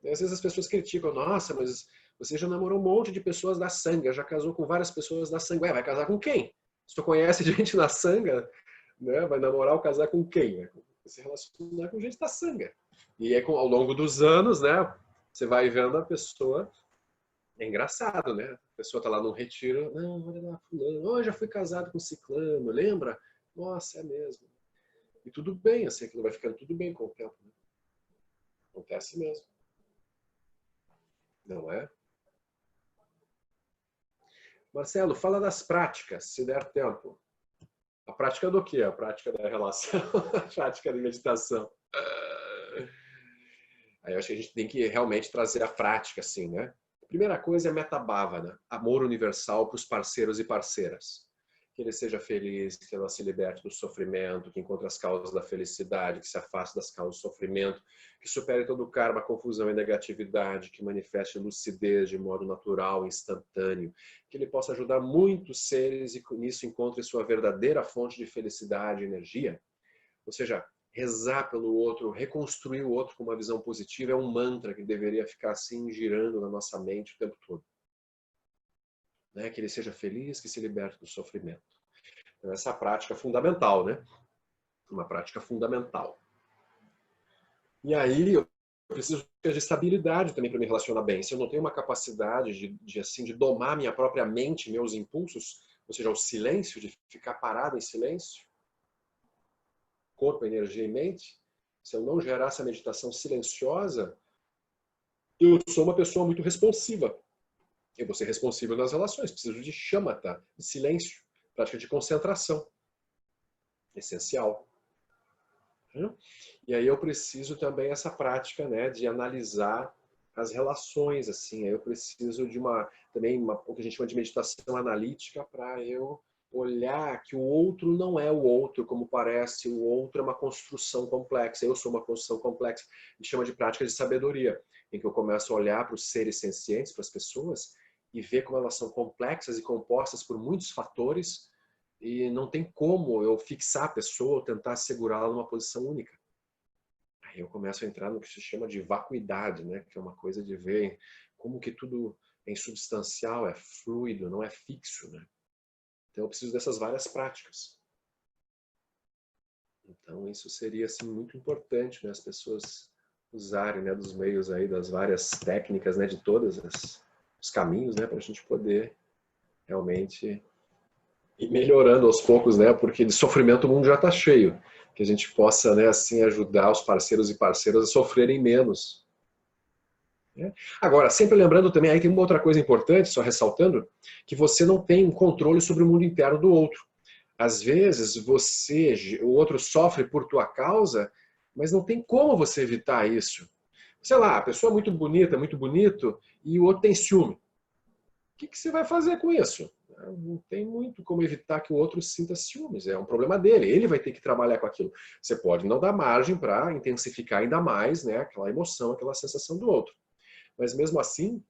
E às vezes as pessoas criticam, nossa, mas você já namorou um monte de pessoas da sanga, já casou com várias pessoas da sanga. Vai casar com quem? Se tu conhece gente da sanga, né, vai namorar ou casar com quem? Vai se relacionar com gente da sanga. E ao longo dos anos, né, você vai vendo a pessoa. É engraçado, né? A pessoa tá lá num retiro, não, olha lá, fulano, oh, já fui casado com ciclano, lembra? Nossa, é mesmo. E tudo bem, assim, aquilo vai ficando tudo bem com o tempo. Né? Acontece mesmo. Não é? Marcelo, fala das práticas, se der tempo. A prática do quê? A prática da relação, a prática de meditação. Aí eu acho que a gente tem que realmente trazer a prática, assim, né? A primeira coisa é metabhavana, amor universal para os parceiros e parceiras. Que ele seja feliz, que ela se liberte do sofrimento, que encontre as causas da felicidade, que se afaste das causas do sofrimento, que supere todo o karma, confusão e negatividade, que manifeste lucidez de modo natural, instantâneo, que ele possa ajudar muitos seres e com isso encontre sua verdadeira fonte de felicidade e energia. Ou seja, rezar pelo outro, reconstruir o outro com uma visão positiva é um mantra que deveria ficar assim girando na nossa mente o tempo todo. Né? Que ele seja feliz, que se liberte do sofrimento. Então, essa prática é fundamental, né? Uma prática fundamental. E aí eu preciso de estabilidade também para me relacionar bem. Se eu não tenho uma capacidade de domar minha própria mente, meus impulsos, ou seja, o silêncio, de ficar parado em silêncio, corpo, energia e mente, Se eu não gerar essa meditação silenciosa, eu sou uma pessoa muito responsiva. Eu vou ser responsível nas relações. Preciso de shamatha, de silêncio, prática de concentração. Essencial. E aí eu preciso também essa prática, né, de analisar as relações, assim. Aí eu preciso de o que a gente chama de meditação analítica para eu olhar que o outro não é o outro, como parece. O outro é uma construção complexa. Eu sou uma construção complexa. A gente chama de prática de sabedoria, em que eu começo a olhar para os seres sencientes, para as pessoas, e ver como elas são complexas e compostas por muitos fatores, e não tem como eu fixar a pessoa ou tentar segurá-la numa posição única. Aí eu começo a entrar no que se chama de vacuidade, né? Que é uma coisa de ver como que tudo é insubstancial, é fluido, não é fixo, né? Então eu preciso dessas várias práticas. Então isso seria assim muito importante, né? As pessoas usarem, né, dos meios aí, das várias técnicas, né, de todos os caminhos, né, para a gente poder realmente ir melhorando aos poucos, né, porque de sofrimento o mundo já está cheio. Que a gente possa, né, assim, ajudar os parceiros e parceiras a sofrerem menos. Né? Agora, sempre lembrando também, aí tem uma outra coisa importante, só ressaltando, que você não tem um controle sobre o mundo interno do outro. Às vezes, o outro sofre por tua causa, mas não tem como você evitar isso. Sei lá, a pessoa é muito bonita, muito bonito, e o outro tem ciúme. O que você vai fazer com isso? Não tem muito como evitar que o outro sinta ciúmes. É um problema dele. Ele vai ter que trabalhar com aquilo. Você pode não dar margem para intensificar ainda mais, né, aquela emoção, aquela sensação do outro. Mas mesmo assim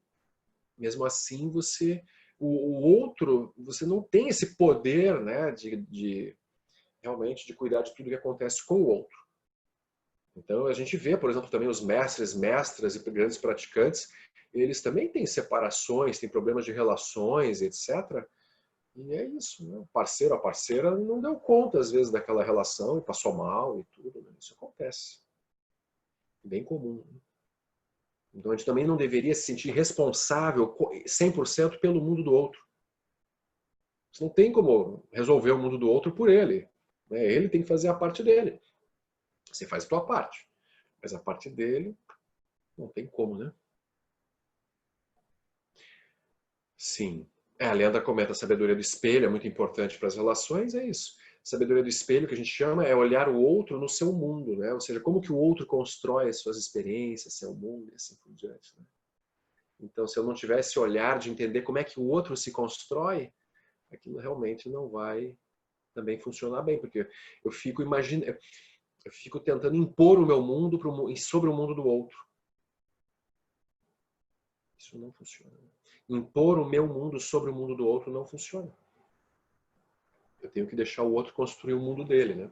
o outro, você não tem esse poder, né, realmente de cuidar de tudo que acontece com o outro. Então a gente vê, por exemplo, também os mestres, mestras e grandes praticantes, eles também têm separações, têm problemas de relações, etc. E é isso, né? O parceiro, a parceira não deu conta, às vezes, daquela relação e passou mal e tudo. Né? Isso acontece. Bem comum. Né? Então a gente também não deveria se sentir responsável 100% pelo mundo do outro. Você não tem como resolver o mundo do outro por ele. Né? Ele tem que fazer a parte dele. Você faz a tua parte. Mas a parte dele, não tem como, né? Sim. A Leandra comenta a sabedoria do espelho, é muito importante para as relações, é isso. Sabedoria do espelho, que a gente chama, é olhar o outro no seu mundo, né? Ou seja, como que o outro constrói as suas experiências, seu mundo e assim por diante. Né? Então, se eu não tiver esse olhar de entender como é que o outro se constrói, aquilo realmente não vai também funcionar bem, porque eu fico tentando impor o meu mundo sobre o mundo do outro. Isso não funciona. Impor o meu mundo sobre o mundo do outro não funciona. Eu tenho que deixar o outro construir o mundo dele, né?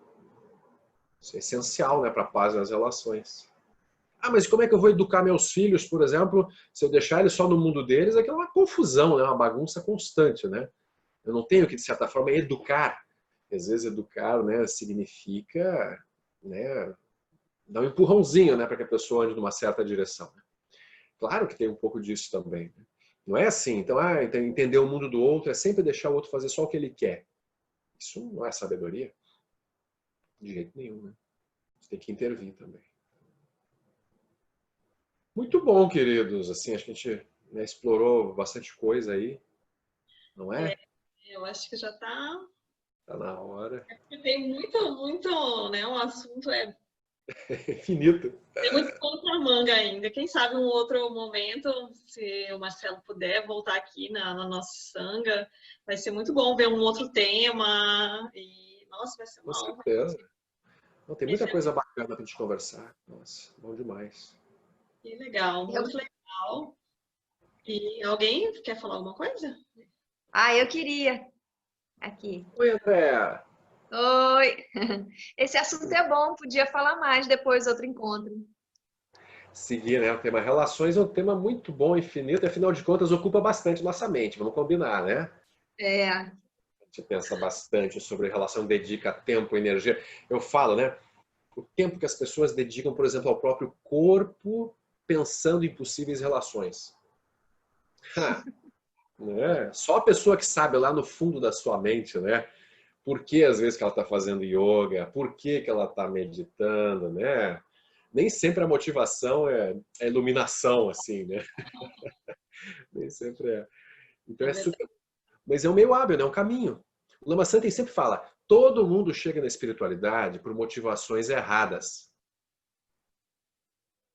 Isso é essencial, né, para a paz nas relações. Ah, mas como é que eu vou educar meus filhos, por exemplo, se eu deixar eles só no mundo deles? Aquilo é uma confusão, né? Uma bagunça constante, né? Eu não tenho que, de certa forma, educar. Às vezes, educar, né, significa, né, dar um empurrãozinho, né, para que a pessoa ande numa certa direção. Claro que tem um pouco disso também. Né? Não é assim. Então, entender o mundo do outro é sempre deixar o outro fazer só o que ele quer. Isso não é sabedoria. De jeito nenhum, né? Você tem que intervir também. Muito bom, queridos. Assim, acho que a gente, né, explorou bastante coisa aí. Não é? Eu acho que já está... Tá na hora. É porque tem muito, né? O assunto é infinito. tem muito pano pra manga ainda. Quem sabe um outro momento, se o Marcelo puder voltar aqui na nossa sanga, vai ser muito bom ver um outro tema. E, nossa, vai ser uma honra. Com certeza. Não, tem muita coisa bacana pra gente conversar. Nossa, bom demais. Que legal, muito legal. E alguém quer falar alguma coisa? Eu queria. Aqui. Oi, André. Oi. Esse assunto é bom, podia falar mais depois, outro encontro. Seguir, né? O tema relações é um tema muito bom, infinito, e afinal de contas ocupa bastante nossa mente, vamos combinar, né? É. A gente pensa bastante sobre relação, dedica tempo, energia. Eu falo, né? O tempo que as pessoas dedicam, por exemplo, ao próprio corpo, pensando em possíveis relações. Né? Só a pessoa que sabe lá no fundo da sua mente, né? Por que às vezes que ela está fazendo yoga, por que ela está meditando, né? nem sempre a motivação é iluminação, assim, né? Nem sempre é. Então é super... Mas é um meio hábil, né? É um caminho. O Lama Santen sempre fala, todo mundo chega na espiritualidade por motivações erradas.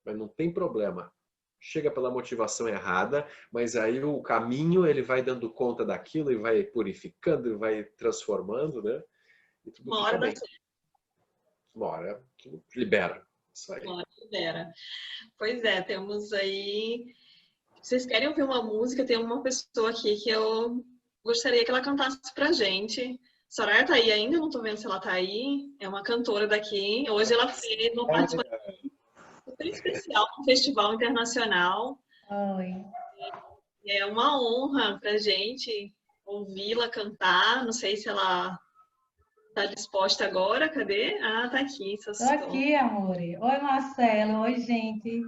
Mas não tem problema. Chega pela motivação errada, mas aí o caminho ele vai dando conta daquilo e vai purificando e vai transformando, né? E tudo Uma fica hora bem. dá certo. Uma hora tudo libera. Isso aí. Uma hora libera. Pois é, temos aí... Vocês querem ouvir uma música? Tem uma pessoa aqui que eu gostaria que ela cantasse pra gente. Soraya tá aí ainda? Não tô vendo se ela tá aí. É uma cantora daqui. Hoje ela fez uma participação super especial no Festival Internacional. Oi. É uma honra pra gente ouvi-la cantar. Não sei se ela tá disposta agora. Cadê? Ah, tá aqui. Tô aqui, amor. Oi, Marcelo. Oi, gente.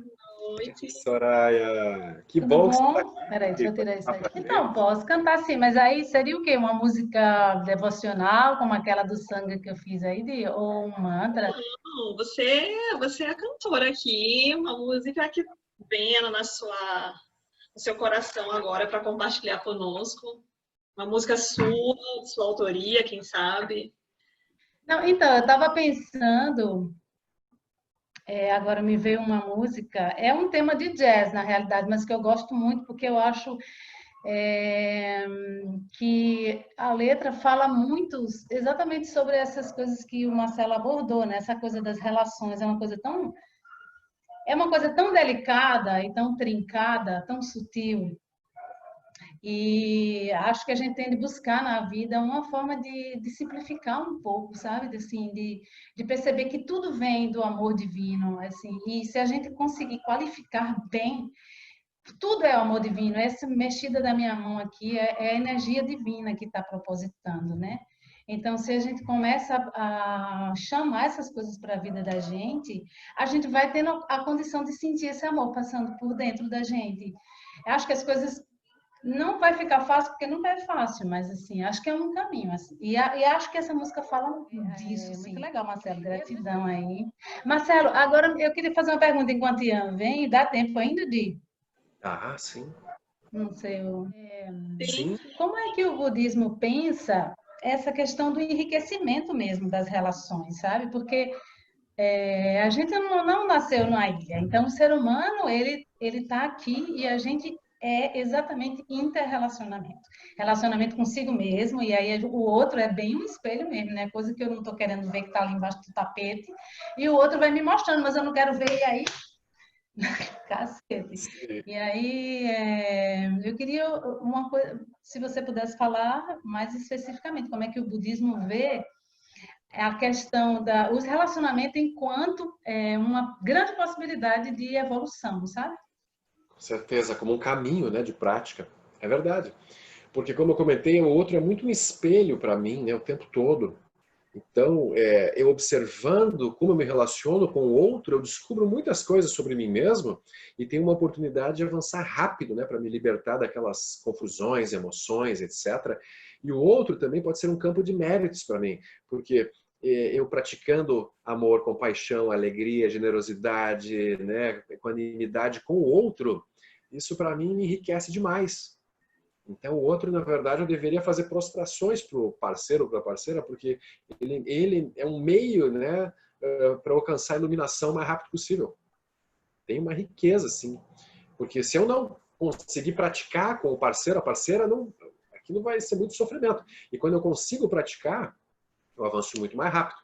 Noite. Soraya, que Tudo bom que você bom? está aqui. Peraí, deixa eu tirar isso aqui. Pra Então, posso cantar sim, mas aí seria o quê? Uma música devocional, como aquela do sangue que eu fiz aí, ou um mantra? Não, você é a cantora aqui. Uma música que venha no seu coração agora para compartilhar conosco. Uma música sua, de sua autoria, quem sabe. Não, então, eu estava pensando, agora me veio uma música, é um tema de jazz, na realidade, mas que eu gosto muito porque eu acho que a letra fala muito exatamente sobre essas coisas que o Marcelo abordou, né? Essa coisa das relações, é uma coisa tão delicada e tão trincada, tão sutil. E acho que a gente tem de buscar na vida uma forma de simplificar um pouco, sabe? Assim, de perceber que tudo vem do amor divino, assim. E se a gente conseguir qualificar bem, tudo é o amor divino. Essa mexida da minha mão aqui é a energia divina que está propositando, né? Então, se a gente começa a chamar essas coisas para a vida da gente, a gente vai tendo a condição de sentir esse amor passando por dentro da gente. Eu acho que as coisas não vai ficar fácil, porque nunca é fácil, mas assim, acho que é um caminho. Assim. E acho que essa música fala disso. Muito Sim. legal, Marcelo. Gratidão aí. Marcelo, agora eu queria fazer uma pergunta enquanto Ian vem. Dá tempo ainda de... Ah, sim. Não sei. Sim. Como é que o budismo pensa essa questão do enriquecimento mesmo das relações, sabe? Porque a gente não nasceu numa ilha. Então, o ser humano, ele está aqui e a gente é exatamente interrelacionamento. Relacionamento consigo mesmo, e aí o outro é bem um espelho mesmo, né? Coisa que eu não estou querendo ver que está ali embaixo do tapete, e o outro vai me mostrando, mas eu não quero ver, e aí... Cacete. Sim. E aí, eu queria uma coisa, se você pudesse falar mais especificamente, como é que o budismo vê a questão os relacionamentos enquanto uma grande possibilidade de evolução, sabe? Com certeza, como um caminho, né, de prática. É verdade. Porque, como eu comentei, o outro é muito um espelho para mim, né, o tempo todo. Então, eu observando como eu me relaciono com o outro, eu descubro muitas coisas sobre mim mesmo e tenho uma oportunidade de avançar rápido, né, para me libertar daquelas confusões, emoções, etc. E o outro também pode ser um campo de méritos para mim, porque eu praticando amor, compaixão, alegria, generosidade, né, equanimidade com o outro, isso para mim me enriquece demais. Então o outro, na verdade, eu deveria fazer prostrações para o parceiro ou para a parceira, porque ele é um meio, né, para alcançar a iluminação o mais rápido possível. Tem uma riqueza, sim. Porque se eu não conseguir praticar com o parceiro, a parceira, aquilo vai ser muito sofrimento. E quando eu consigo praticar, eu avanço muito mais rápido.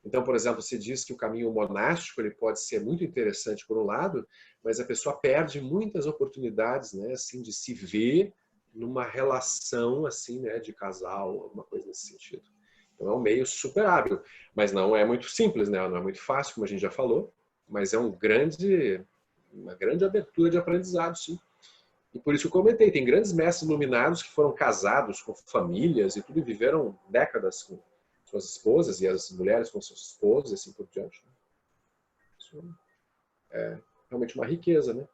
Então, por exemplo, se diz que o caminho monástico ele pode ser muito interessante por um lado, mas a pessoa perde muitas oportunidades, né, assim, de se ver numa relação assim, né, de casal, alguma coisa nesse sentido. Então é um meio super hábil, mas não é muito simples, né? Não é muito fácil, como a gente já falou, mas é uma grande abertura de aprendizado, sim. E por isso que eu comentei, tem grandes mestres iluminados que foram casados com famílias e tudo e viveram décadas com suas esposas e as mulheres com suas esposas e assim por diante. Isso é realmente uma riqueza, né?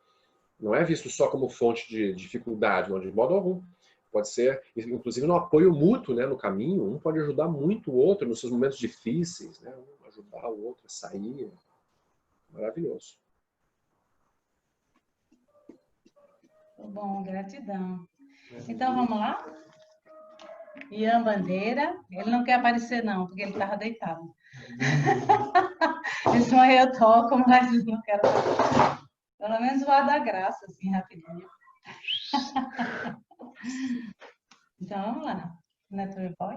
Não é visto só como fonte de dificuldade, não, de modo algum. Pode ser, inclusive, no apoio mútuo, né, no caminho. Um pode ajudar muito o outro nos seus momentos difíceis, né? Um ajudar o outro a sair. Maravilhoso. Bom, gratidão. Então, vamos lá? Ian Bandeira, ele não quer aparecer não, porque ele estava deitado. Esse aí eu toco, mas eu não quero. Pelo menos o ar da graça, assim, rapidinho. Então, vamos lá. Network Boy.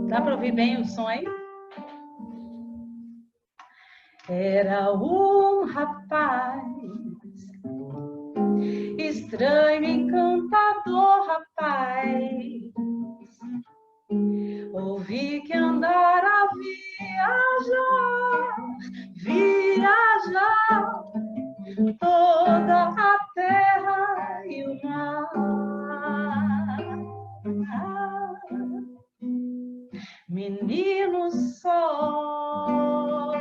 Dá para ouvir bem o som aí? Era um rapaz estranho, encantador rapaz. Ouvi que andar a viajar toda a terra e o mar. Menino só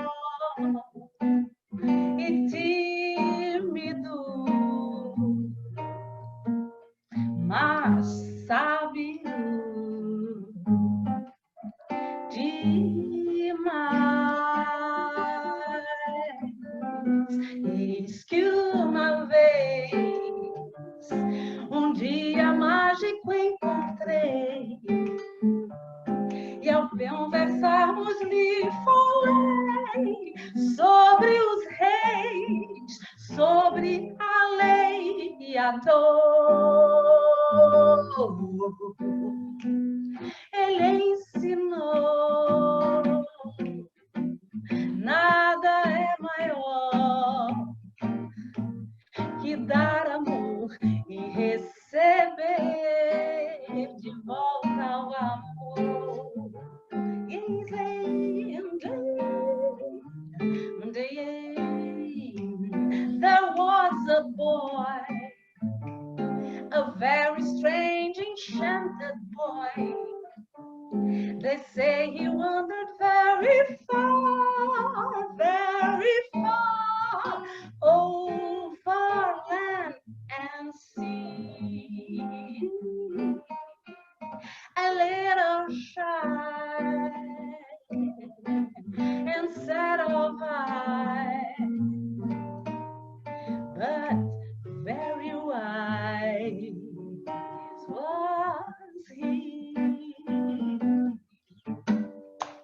e tímido, mas sábio demais. Eis que uma vez um dia mágico encontrei, e ao conversarmos lhe falei sobre os reis, sobre a lei e a dor. Ele ensinou, nada é maior que dar amor e receber de volta o amor. There was a boy, a very strange, enchanted boy. They say he wandered very far over land and sea. A little shy and sad of eye, but very wise was he.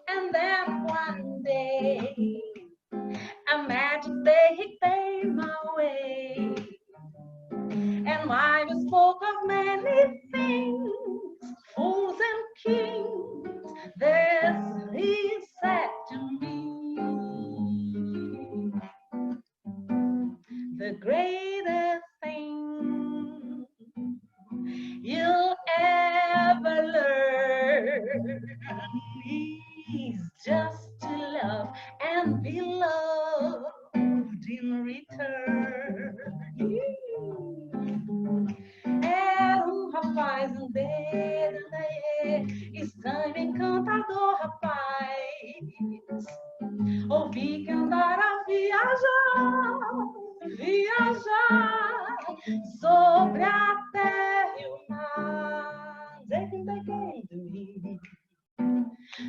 And then one day, a magic day he came my way, and I spoke of many things, fools and kings. This he said to me: the greatest thing you'll ever learn is just to love and be loved in return. Era rapaz, estranho, encantador rapaz. Ouvi que andar a viajar sobre a terra e o mar.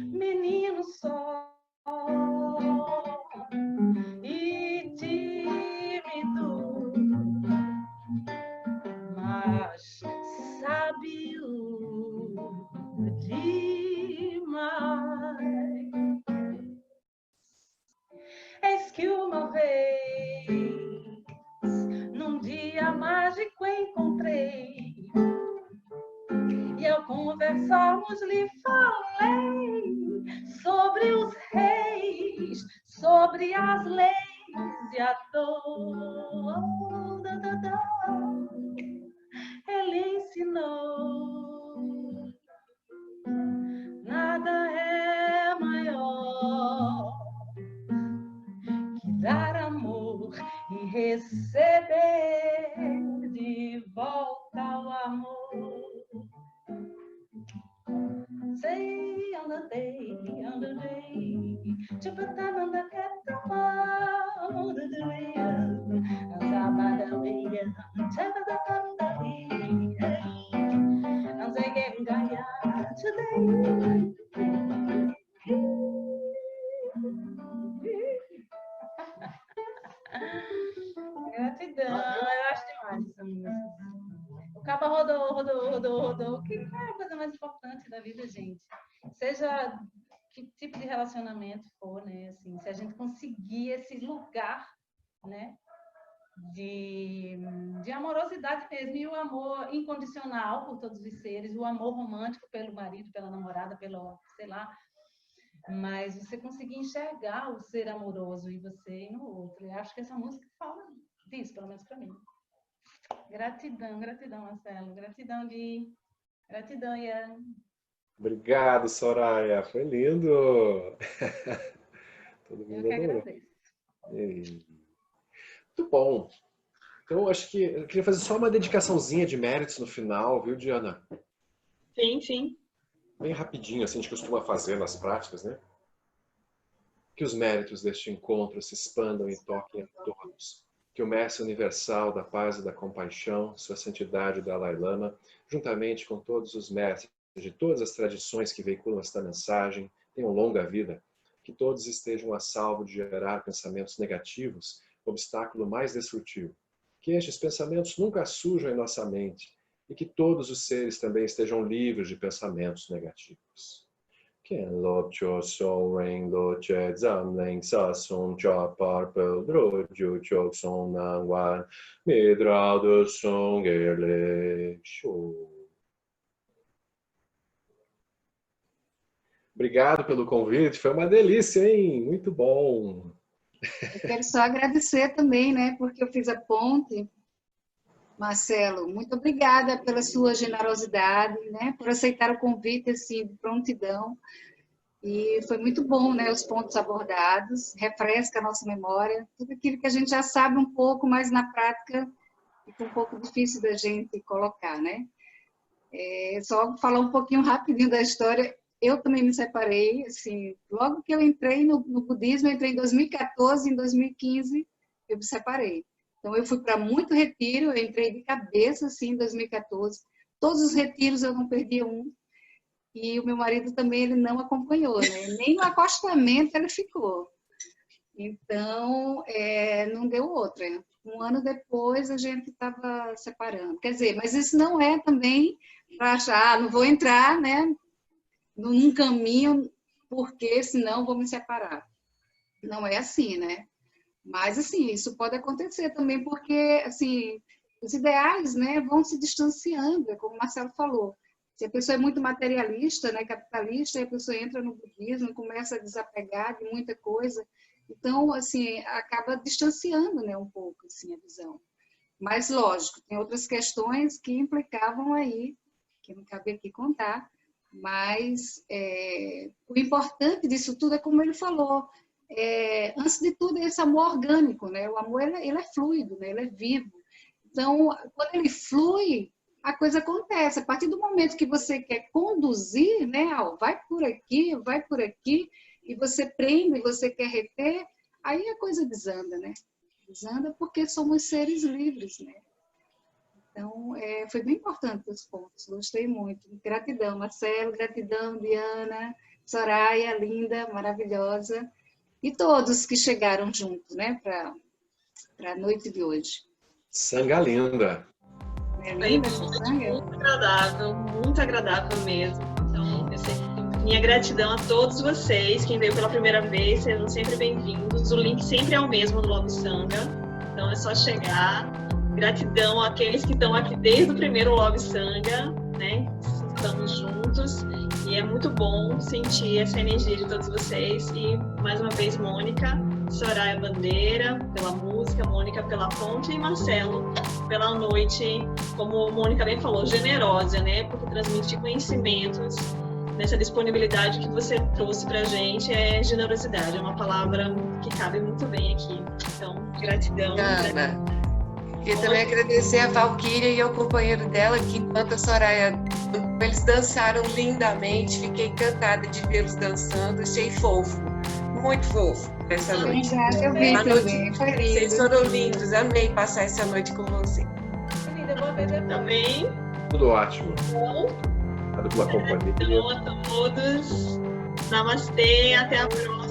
Menino só e tímido, mas sábio demais. Eis que uma vez, num dia mágico encontrei, e ao conversarmos lhe falei sobre os reis, sobre as leis e a dor. Ele ensinou, nada é maior que dar amor e receber de volta o amor. Say on the day, Chupatan on the cat, the day, acaba rodou, que é a coisa mais importante da vida, gente. Seja que tipo de relacionamento for, né? Assim, se a gente conseguir esse lugar, né? De amorosidade mesmo, e o amor incondicional por todos os seres, o amor romântico pelo marido, pela namorada, pelo, sei lá, mas você conseguir enxergar o ser amoroso e você no outro. Eu acho que essa música fala disso, pelo menos para mim. Gratidão, Marcelo. Gratidão, Gui. Gratidão, Ian. Obrigado, Soraya. Foi lindo. Todo mundo Eu que adorou. agradeço. Muito bom. Então, acho que eu queria fazer só uma dedicaçãozinha de méritos no final, viu, Diana? Sim, sim. Bem rapidinho, assim a gente costuma fazer nas práticas, né? Que os méritos deste encontro se expandam e toquem a todos. Que o Mestre Universal da Paz e da Compaixão, Sua Santidade Dalai Lama, juntamente com todos os mestres de todas as tradições que veiculam esta mensagem, tenham longa vida. Que todos estejam a salvo de gerar pensamentos negativos, obstáculo mais destrutivo. Que estes pensamentos nunca surjam em nossa mente e que todos os seres também estejam livres de pensamentos negativos. Ken lo cho so ring lo che zam ling sa sung cha parpel dro ju chok song nang wan midra do song ele show. Obrigado pelo convite, foi uma delícia, hein? Muito bom. Eu quero só agradecer também, né? Porque eu fiz a ponte. Marcelo, muito obrigada pela sua generosidade, né? Por aceitar o convite, assim, de prontidão. E foi muito bom, né? Os pontos abordados, refresca a nossa memória. Tudo aquilo que a gente já sabe um pouco, mas na prática fica um pouco difícil da gente colocar, né? Só falar um pouquinho rapidinho da história. Eu também me separei, assim, logo que eu entrei no budismo, eu entrei em 2014, em 2015 eu me separei. Então eu fui para muito retiro, eu entrei de cabeça, assim, em 2014. Todos os retiros eu não perdi um. E o meu marido também, ele não acompanhou, né? Nem no acostamento ele ficou. Então, não deu outra. Um ano depois a gente estava separando. Quer dizer, mas isso não é também para achar, não vou entrar, né? Num caminho, porque senão vou me separar. Não é assim, né? Mas, assim, isso pode acontecer também, porque, assim, os ideais, né, vão se distanciando, como o Marcelo falou. Se a pessoa é muito materialista, né, capitalista, a pessoa entra no budismo e começa a desapegar de muita coisa. Então, assim, acaba distanciando, né, um pouco, assim, a visão. Mas, lógico, tem outras questões que implicavam aí, que não cabe aqui contar. Mas o importante disso tudo é como ele falou, antes de tudo é esse amor orgânico, né? O amor ele é fluido, né? Ele é vivo. Então, quando ele flui, a coisa acontece. A partir do momento que você quer conduzir, né? Vai por aqui, e você prende, você quer reter, aí a coisa desanda, né? Desanda porque somos seres livres, né? Então, foi bem importante os pontos, gostei muito. Gratidão, Marcelo, gratidão, Diana, Soraya, linda, maravilhosa, e todos que chegaram juntos, né, para a noite de hoje. Sanga linda. É linda essa sanga? Muito agradável mesmo. Então, minha gratidão a todos vocês, quem veio pela primeira vez, sejam sempre bem-vindos. O link sempre é o mesmo do Love Sanga, então é só chegar. Gratidão àqueles que estão aqui desde o primeiro Love Sanga, né? Estamos juntos e é muito bom sentir essa energia de todos vocês. E, mais uma vez, Mônica, Soraya Bandeira, pela música, Mônica pela ponte e Marcelo pela noite, como a Mônica bem falou, generosa, né? Porque transmitir conhecimentos nessa disponibilidade que você trouxe pra gente é generosidade, é uma palavra que cabe muito bem aqui. Então, gratidão. Ana. Queria também agradecer a Valquíria e ao companheiro dela, que enquanto a Soraya, eles dançaram lindamente, fiquei encantada de vê-los dançando, achei fofo, muito fofo essa noite. Eu vi também, foi lindo. Vocês foram lindos, amei passar essa noite com você. Também. Tudo ótimo. A dupla companhia. Gratidão a todos. Namastê, até a próxima.